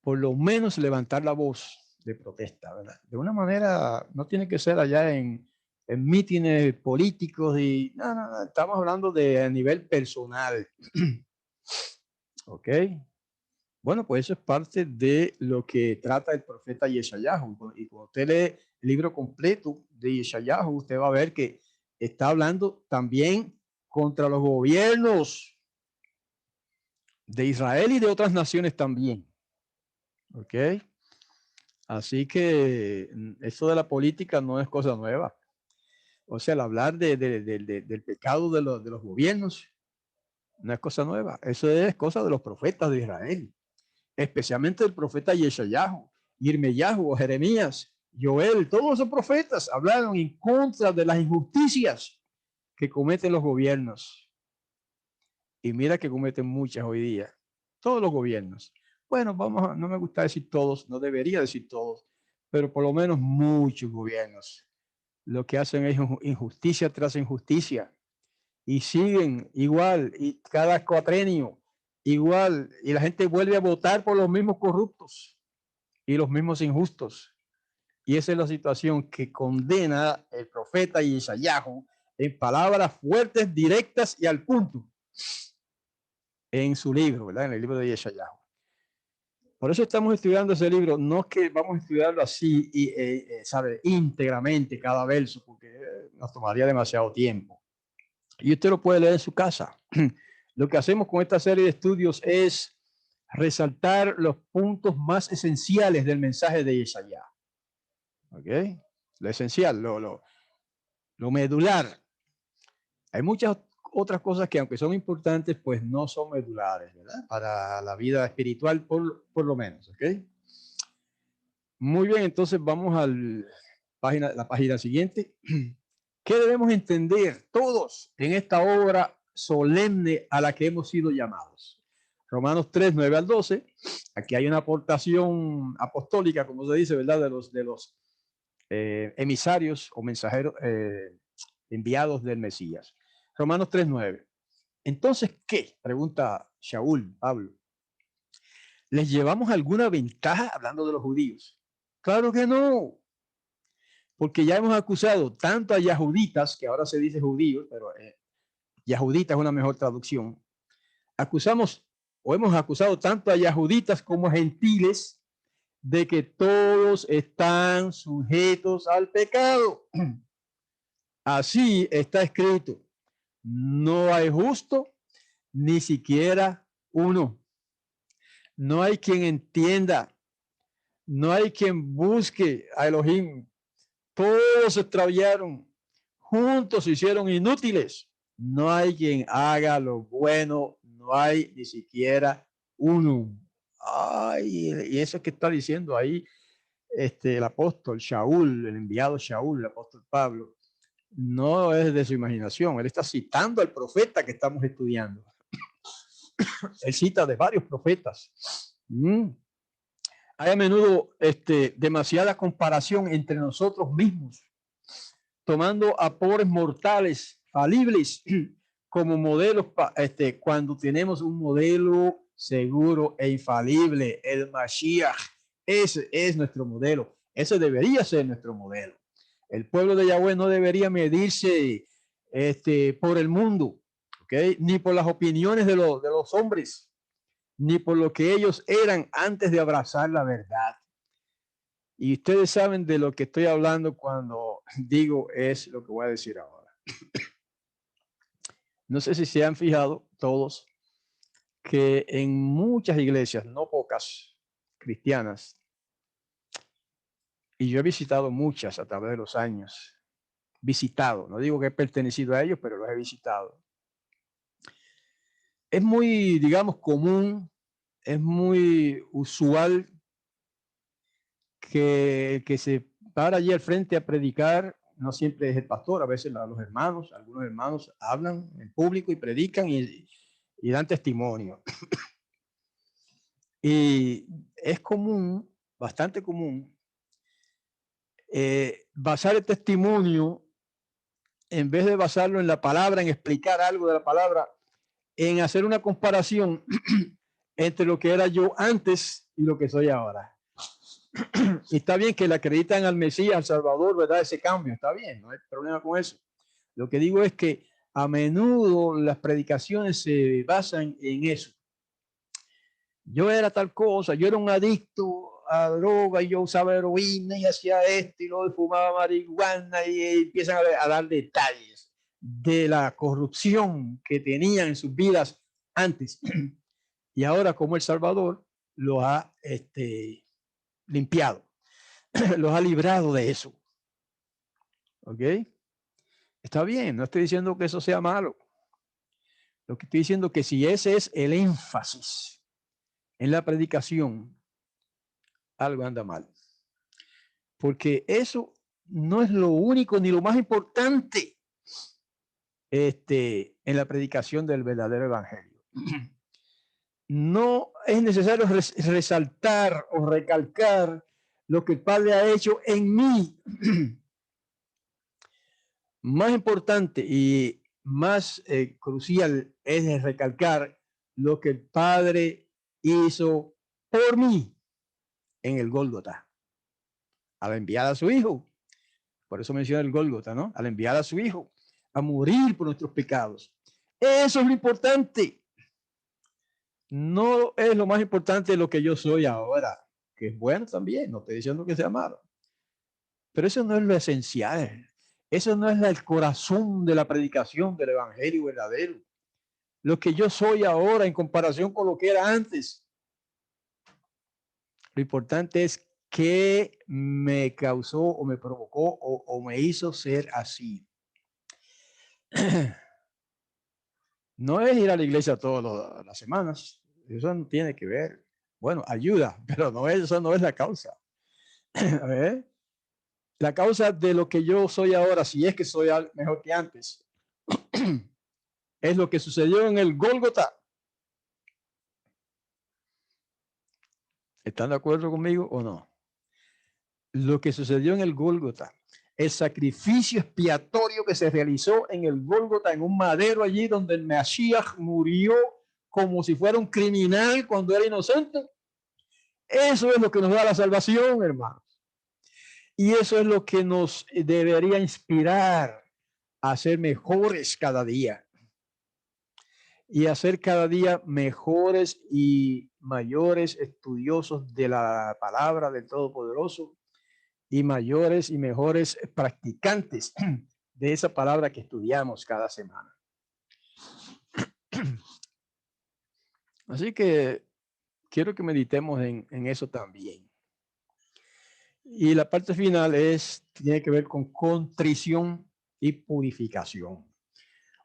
Por lo menos levantar la voz de protesta, ¿verdad? De una manera, no tiene que ser allá en mítines políticos y no, estamos hablando de a nivel personal. ¿Ok? Bueno, pues eso es parte de lo que trata el profeta Yeshayahu. Y cuando usted lee el libro completo de Yeshayahu, usted va a ver que está hablando también contra los gobiernos de Israel y de otras naciones también. ¿Ok? Así que eso de la política no es cosa nueva. O sea, el hablar del pecado de los gobiernos no es cosa nueva. Eso es cosa de los profetas de Israel, especialmente el profeta Yeshayahu, Yirmeyahu, Jeremías, Joel. Todos esos profetas hablaron en contra de las injusticias que cometen los gobiernos. Y mira que cometen muchas hoy día. Todos los gobiernos. Bueno, no me gusta decir todos, no debería decir todos, pero por lo menos muchos gobiernos lo que hacen es injusticia tras injusticia y siguen igual y cada cuatrenio igual y la gente vuelve a votar por los mismos corruptos y los mismos injustos. Y esa es la situación que condena el profeta Yeshayahu en palabras fuertes, directas y al punto en su libro, ¿verdad? En el libro de Yeshayahu. Por eso estamos estudiando ese libro. No es que vamos a estudiarlo así, sabe, íntegramente cada verso, porque nos tomaría demasiado tiempo. Y usted lo puede leer en su casa. Lo que hacemos con esta serie de estudios es resaltar los puntos más esenciales del mensaje de Yeshayahu. ¿Ok? Lo esencial, lo medular. Hay muchas otras cosas que, aunque son importantes, pues no son medulares, ¿verdad? Para la vida espiritual, por lo menos, ¿ok? Muy bien, entonces vamos a la página siguiente. ¿Qué debemos entender todos en esta obra solemne a la que hemos sido llamados? Romanos 3, 9 al 12. Aquí hay una aportación apostólica, como se dice, ¿verdad? De los emisarios o mensajeros enviados del Mesías. Romanos 3, 9. Entonces, ¿qué? Pregunta Shaul, Pablo. ¿Les llevamos alguna ventaja hablando de los judíos? Claro que no, porque ya hemos acusado tanto a yahuditas, que ahora se dice judíos, pero yahudita es una mejor traducción. Acusamos o hemos acusado tanto a yahuditas como a gentiles de que todos están sujetos al pecado. Así está escrito. No hay justo, ni siquiera uno. No hay quien entienda. No hay quien busque a Elohim. Todos se extraviaron. Juntos se hicieron inútiles. No hay quien haga lo bueno. No hay ni siquiera uno. Ay, y eso que está diciendo ahí el apóstol Shaul, el enviado Shaul, el apóstol Pablo, no es de su imaginación. Él está citando al profeta que estamos estudiando. Él cita de varios profetas. Hay a menudo demasiada comparación entre nosotros mismos, tomando a pobres mortales falibles como modelos cuando tenemos un modelo seguro e infalible, el Mashiach. Ese es nuestro modelo. Ese debería ser nuestro modelo. El pueblo de Yahweh no debería medirse por el mundo, ¿okay? Ni por las opiniones de los hombres, ni por lo que ellos eran antes de abrazar la verdad. Y ustedes saben de lo que estoy hablando cuando digo es lo que voy a decir ahora. No sé si se han fijado todos que en muchas iglesias, no pocas, cristianas, y yo he visitado muchas a través de los años, visitado, no digo que he pertenecido a ellos, pero los he visitado. Es muy, digamos, común, es muy usual que el que se para allí al frente a predicar no siempre es el pastor, a veces los hermanos, algunos hermanos hablan en público y predican y dan testimonio. Y es común, bastante común, basar el testimonio, en vez de basarlo en la palabra, en explicar algo de la palabra, en hacer una comparación entre lo que era yo antes y lo que soy ahora. Y está bien que le acreditan al Mesías, al Salvador, ¿verdad? Ese cambio, está bien, no hay problema con eso. Lo que digo es que a menudo las predicaciones se basan en eso. Yo era tal cosa, yo era un adicto a droga y yo usaba heroína y hacía esto y luego fumaba marihuana y empiezan a dar detalles de la corrupción que tenían en sus vidas antes. Y ahora como El Salvador lo ha limpiado, los ha librado de eso. ¿Ok? Está bien, no estoy diciendo que eso sea malo. Lo que estoy diciendo es que si ese es el énfasis en la predicación, algo anda mal. Porque eso no es lo único ni lo más importante en la predicación del verdadero evangelio. No es necesario resaltar o recalcar lo que el Padre ha hecho en mí. Más importante y más crucial es recalcar lo que el Padre hizo por mí en el Gólgota, al enviar a su Hijo. Por eso menciona el Gólgota, ¿no? Al enviar a su Hijo a morir por nuestros pecados. Eso es lo importante. No es lo más importante de lo que yo soy ahora, que es bueno también, no estoy diciendo que sea malo. Pero eso no es lo esencial. Eso no es el corazón de la predicación del evangelio verdadero. Lo que yo soy ahora en comparación con lo que era antes. Lo importante es qué me causó o me provocó o me hizo ser así. No es ir a la iglesia todas las semanas. Eso no tiene que ver. Bueno, ayuda, pero no es, eso no es la causa. A ver, la causa de lo que yo soy ahora, si es que soy mejor que antes, es lo que sucedió en el Gólgota. ¿Están de acuerdo conmigo o no? Lo que sucedió en el Gólgota, el sacrificio expiatorio que se realizó en el Gólgota, en un madero allí donde el Mesías murió como si fuera un criminal cuando era inocente. Eso es lo que nos da la salvación, hermanos. Y eso es lo que nos debería inspirar a ser mejores cada día. Y a ser cada día mejores y mayores estudiosos de la palabra del Todopoderoso y mayores y mejores practicantes de esa palabra que estudiamos cada semana. Así que quiero que meditemos en eso también. Y la parte final tiene que ver con contrición y purificación.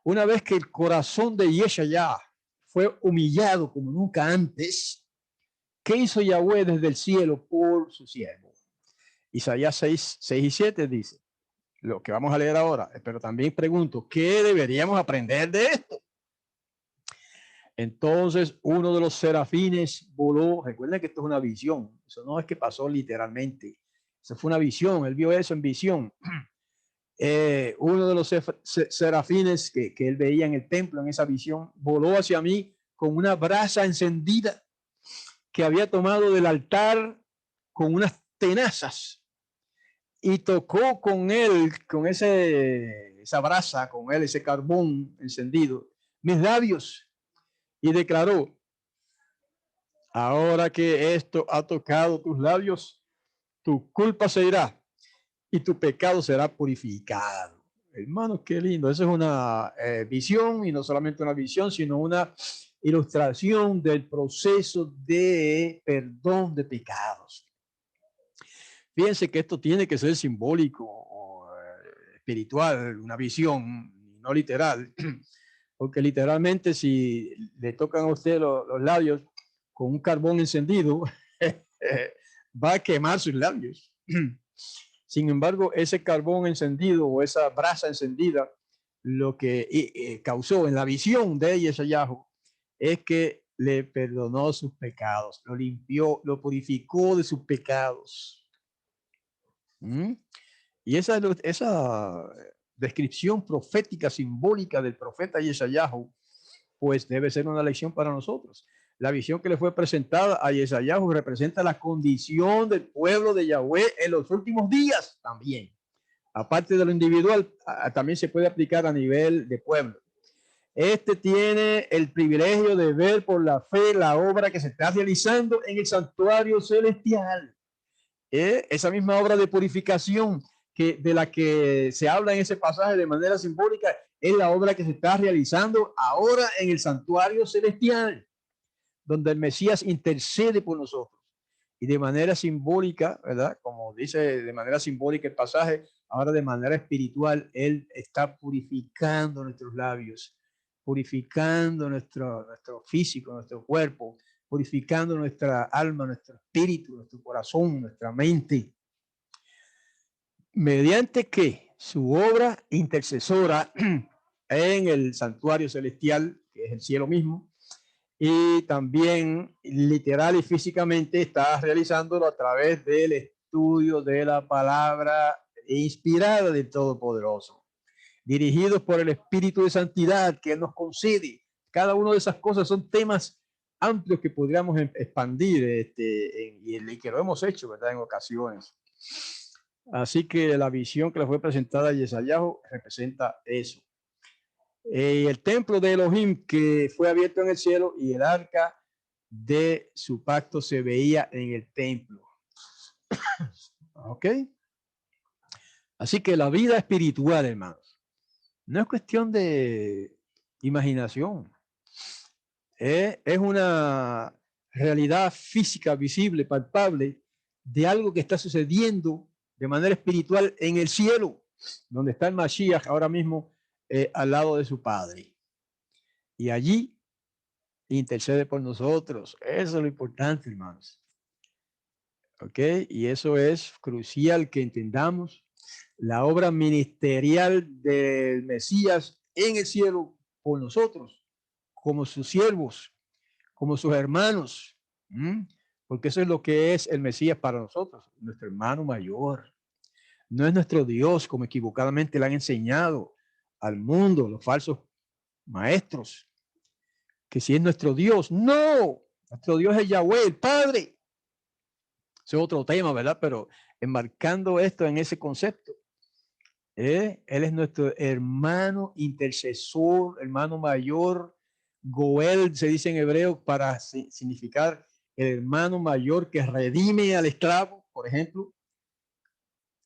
Una vez que el corazón de Yeshayá fue humillado como nunca antes, ¿qué hizo Yahweh desde el cielo por su siervo? Isaías 6 y 7 dice, lo que vamos a leer ahora, pero también pregunto, ¿qué deberíamos aprender de esto? Entonces uno de los serafines voló. Recuerden que esto es una visión, eso no es que pasó literalmente, eso fue una visión, él vio eso en visión. Uno de los serafines que él veía en el templo, en esa visión, voló hacia mí con una brasa encendida que había tomado del altar con unas tenazas y tocó con él, con esa brasa, con él, ese carbón encendido, mis labios y declaró: ahora que esto ha tocado tus labios, tu culpa se irá y tu pecado será purificado. Hermanos, qué lindo. Esa es una visión, y no solamente una visión, sino una ilustración del proceso de perdón de pecados. Fíjense que esto tiene que ser simbólico o espiritual, una visión, no literal, porque literalmente si le tocan a usted los labios con un carbón encendido, va a quemar sus labios. Sin embargo, ese carbón encendido o esa brasa encendida, lo que causó en la visión de Yeshayahu es que le perdonó sus pecados, lo limpió, lo purificó de sus pecados. Y esa descripción profética simbólica del profeta Yeshayahu, pues debe ser una lección para nosotros. La visión que le fue presentada a Yeshayahu representa la condición del pueblo de Yahweh en los últimos días también. Aparte de lo individual, también se puede aplicar a nivel de pueblo. Este tiene el privilegio de ver por la fe la obra que se está realizando en el santuario celestial. Esa misma obra de purificación de la que se habla en ese pasaje de manera simbólica es la obra que se está realizando ahora en el santuario celestial, donde el Mesías intercede por nosotros. Y de manera simbólica, ¿verdad? Como dice de manera simbólica el pasaje, ahora de manera espiritual, Él está purificando nuestros labios, purificando nuestro físico, nuestro cuerpo, purificando nuestra alma, nuestro espíritu, nuestro corazón, nuestra mente. ¿Mediante qué? Su obra intercesora en el santuario celestial, que es el cielo mismo, y también literal y físicamente está realizándolo a través del estudio de la palabra inspirada del Todopoderoso, dirigidos por el Espíritu de Santidad que Él nos concede. Cada una de esas cosas son temas amplios que podríamos expandir y que lo hemos hecho, ¿verdad?, en ocasiones. Así que la visión que le fue presentada a Yeshayahu representa eso. El templo de Elohim que fue abierto en el cielo y el arca de su pacto se veía en el templo. ¿Ok? Así que la vida espiritual, hermanos, no es cuestión de imaginación. Es una realidad física, visible, palpable, de algo que está sucediendo de manera espiritual en el cielo, donde está el Mashiach ahora mismo al lado de su Padre. Y allí intercede por nosotros. Eso es lo importante, hermanos. ¿Ok? Y eso es crucial que entendamos la obra ministerial del Mesías en el cielo por nosotros, como sus siervos, como sus hermanos. ¿Mm? Porque eso es lo que es el Mesías para nosotros, nuestro hermano mayor. No es nuestro Dios, como equivocadamente le han enseñado al mundo los falsos maestros, que si es nuestro Dios. No, nuestro Dios es Yahweh, el Padre. Ese es otro tema, ¿verdad? Pero enmarcando esto en ese concepto, Él es nuestro hermano intercesor, hermano mayor. Goel se dice en hebreo para significar el hermano mayor que redime al esclavo, por ejemplo,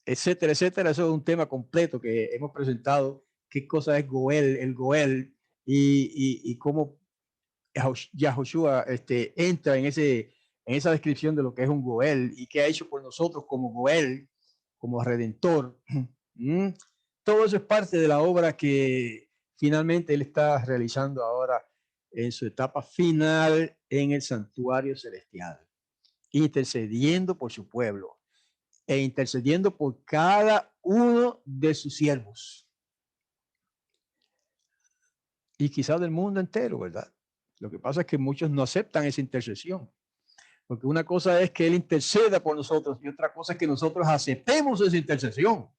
etcétera, etcétera. Eso es un tema completo que hemos presentado. ¿Qué cosa es Goel? El Goel y cómo Yahushua entra en esa descripción de lo que es un Goel y qué ha hecho por nosotros como Goel, como redentor. ¿Mm? Todo eso es parte de la obra que finalmente él está realizando ahora en su etapa final en el santuario celestial, intercediendo por su pueblo e intercediendo por cada uno de sus siervos y quizás del mundo entero, ¿verdad? Lo que pasa es que muchos no aceptan esa intercesión, porque una cosa es que él interceda por nosotros y otra cosa es que nosotros aceptemos esa intercesión.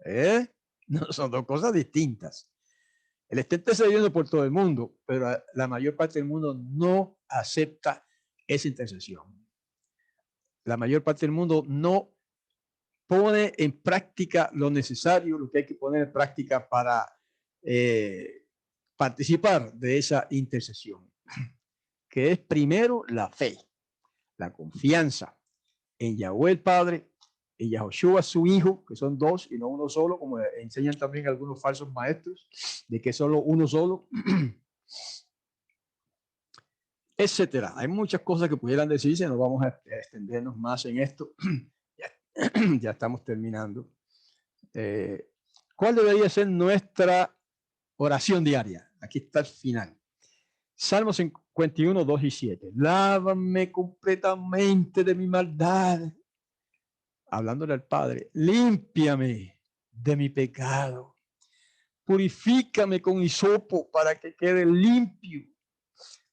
¿Eh? No, son dos cosas distintas. Él está intercediendo por todo el mundo, pero la mayor parte del mundo no acepta esa intercesión. La mayor parte del mundo no pone en práctica lo necesario, lo que hay que poner en práctica para participar de esa intercesión, que es primero la fe, la confianza en Yahweh el Padre, en Yahushua su Hijo, que son dos y no uno solo, como enseñan también algunos falsos maestros, de que solo uno solo, etcétera. Hay muchas cosas que pudieran decirse, no vamos a extendernos más en esto. Ya estamos terminando. ¿Cuál debería ser nuestra oración diaria? Aquí está el final. Salmo 51, 2 y 7. Lávame completamente de mi maldad. Hablándole al Padre. Límpiame de mi pecado. Purifícame con hisopo para que quede limpio.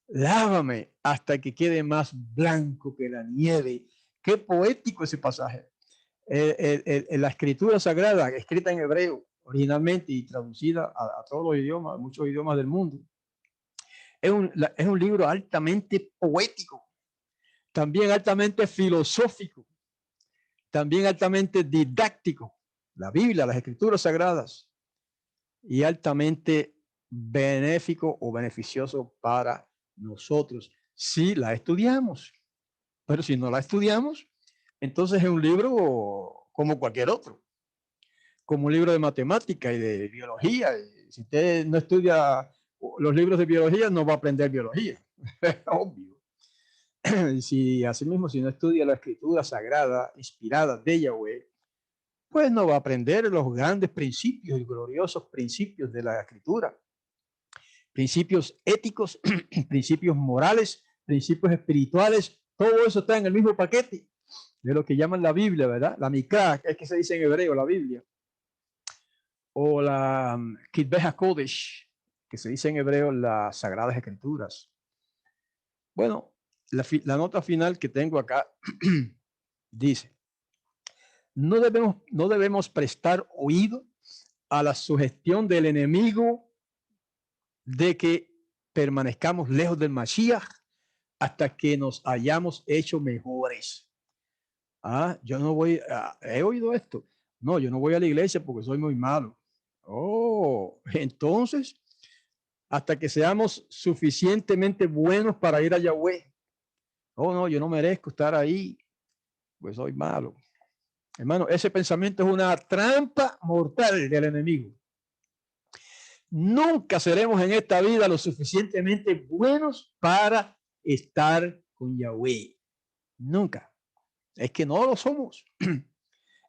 Lávame hasta que quede más blanco que la nieve. Qué poético ese pasaje. La escritura sagrada, escrita en hebreo originalmente y traducida a todos los idiomas, muchos idiomas del mundo, es un libro altamente poético, también altamente filosófico, también altamente didáctico, la Biblia, las escrituras sagradas, y altamente benéfico o beneficioso para nosotros si la estudiamos. Pero si no la estudiamos, entonces es un libro como cualquier otro, como un libro de matemática y de biología. Si usted no estudia los libros de biología, no va a aprender biología. Obvio. Si asimismo, si no estudia la escritura sagrada, inspirada de Yahweh, pues no va a aprender los grandes principios y gloriosos principios de la escritura. Principios éticos, principios morales, principios espirituales, todo eso está en el mismo paquete de lo que llaman la Biblia, ¿verdad? La Mikra, es que se dice en hebreo, la Biblia. O la Kitbeha Kodesh, que se dice en hebreo las Sagradas Escrituras. Bueno, la nota final que tengo acá dice, no debemos prestar oído a la sugestión del enemigo de que permanezcamos lejos del Mashiach hasta que nos hayamos hecho mejores. Yo no voy, he oído esto. No, yo no voy a la iglesia porque soy muy malo. Oh, entonces, hasta que seamos suficientemente buenos para ir a Yahweh. Oh, no, yo no merezco estar ahí, pues soy malo. Hermano, ese pensamiento es una trampa mortal del enemigo. Nunca seremos en esta vida lo suficientemente buenos para estar con Yahweh. Nunca. Es que no lo somos.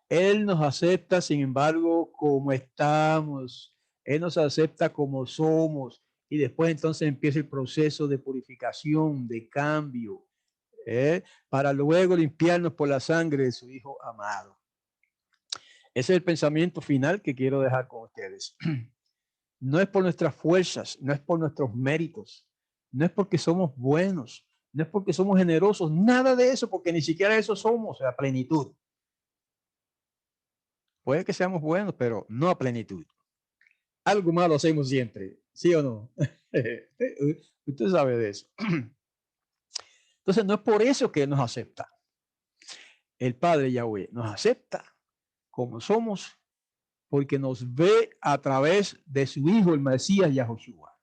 Él nos acepta, sin embargo, como estamos. Él nos acepta como somos. Y después entonces empieza el proceso de purificación, de cambio, para luego limpiarnos por la sangre de su Hijo amado. Ese es el pensamiento final que quiero dejar con ustedes. No es por nuestras fuerzas, no es por nuestros méritos, no es porque somos buenos, no es porque somos generosos, nada de eso, porque ni siquiera eso somos a plenitud. Puede que seamos buenos, pero no a plenitud. Algo malo hacemos siempre, ¿sí o no? Usted sabe de eso. Entonces, no es por eso que nos acepta. El Padre Yahweh nos acepta como somos porque nos ve a través de su Hijo, el Mesías Yahushua.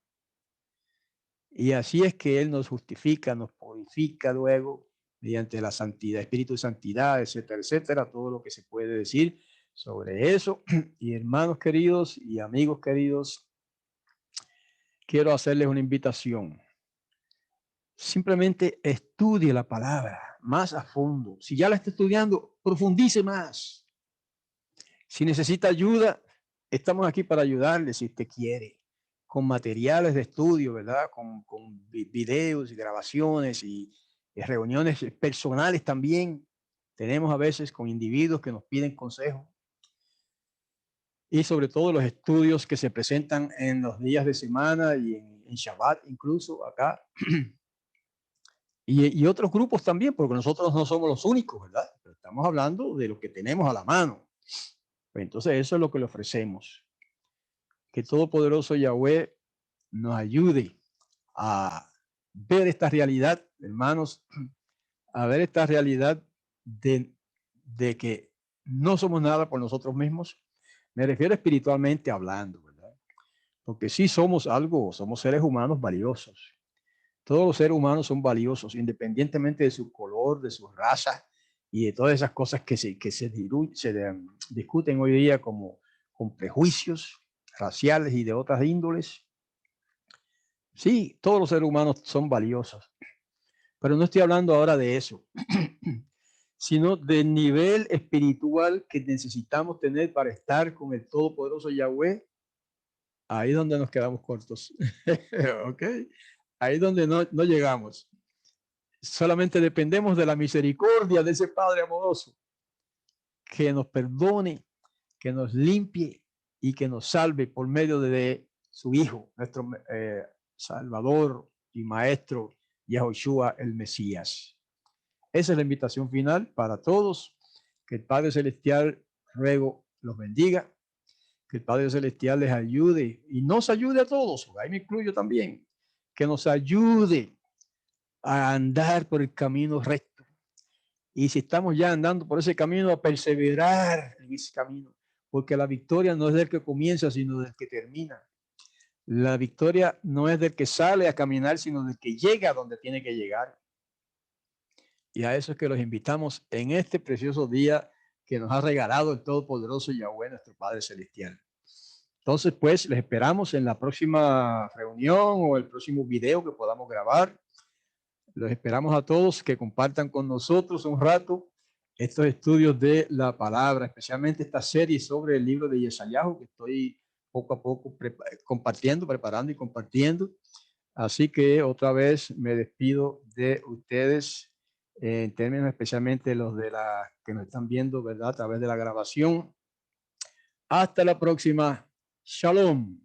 Y así es que Él nos justifica, nos purifica luego mediante la santidad, espíritu de santidad, etcétera, etcétera, todo lo que se puede decir sobre eso. Y hermanos queridos y amigos queridos, quiero hacerles una invitación. Simplemente estudie la palabra más a fondo. Si ya la está estudiando, profundice más. Si necesita ayuda, estamos aquí para ayudarle si usted quiere, con materiales de estudio, ¿verdad? Con videos y grabaciones y reuniones personales también. Tenemos a veces con individuos que nos piden consejo. Y sobre todo los estudios que se presentan en los días de semana y en Shabbat, incluso acá. Y otros grupos también, porque nosotros no somos los únicos, ¿verdad? Pero estamos hablando de lo que tenemos a la mano. Pues entonces eso es lo que le ofrecemos. Que Todopoderoso Yahweh nos ayude a ver esta realidad, hermanos, a ver esta realidad de que no somos nada por nosotros mismos. Me refiero espiritualmente hablando, ¿verdad? Porque sí somos algo, somos seres humanos valiosos. Todos los seres humanos son valiosos, independientemente de su color, de su raza y de todas esas cosas que se discuten hoy día como con prejuicios raciales y de otras índoles. Sí, todos los seres humanos son valiosos, pero no estoy hablando ahora de eso, sino del nivel espiritual que necesitamos tener para estar con el Todopoderoso Yahweh. Ahí es donde nos quedamos cortos. ¿Ok? Ahí es donde no llegamos. Solamente dependemos de la misericordia de ese Padre amoroso que nos perdone, que nos limpie y que nos salve por medio de su Hijo, nuestro Salvador y Maestro, Yahushua el Mesías. Esa es la invitación final para todos. Que el Padre Celestial, ruego, los bendiga. Que el Padre Celestial les ayude y nos ayude a todos. Ahí me incluyo también. Que nos ayude a andar por el camino recto. Y si estamos ya andando por ese camino, a perseverar en ese camino. Porque la victoria no es del que comienza, sino del que termina. La victoria no es del que sale a caminar, sino del que llega a donde tiene que llegar. Y a eso es que los invitamos en este precioso día que nos ha regalado el Todopoderoso Yahweh, nuestro Padre Celestial. Entonces, pues, les esperamos en la próxima reunión o el próximo video que podamos grabar. Los esperamos a todos que compartan con nosotros un rato estos estudios de la palabra, especialmente esta serie sobre el libro de Yesayahu que estoy poco a poco compartiendo, preparando y compartiendo. Así que otra vez me despido de ustedes en términos especialmente los de la que nos están viendo, ¿verdad? A través de la grabación. Hasta la próxima. Shalom.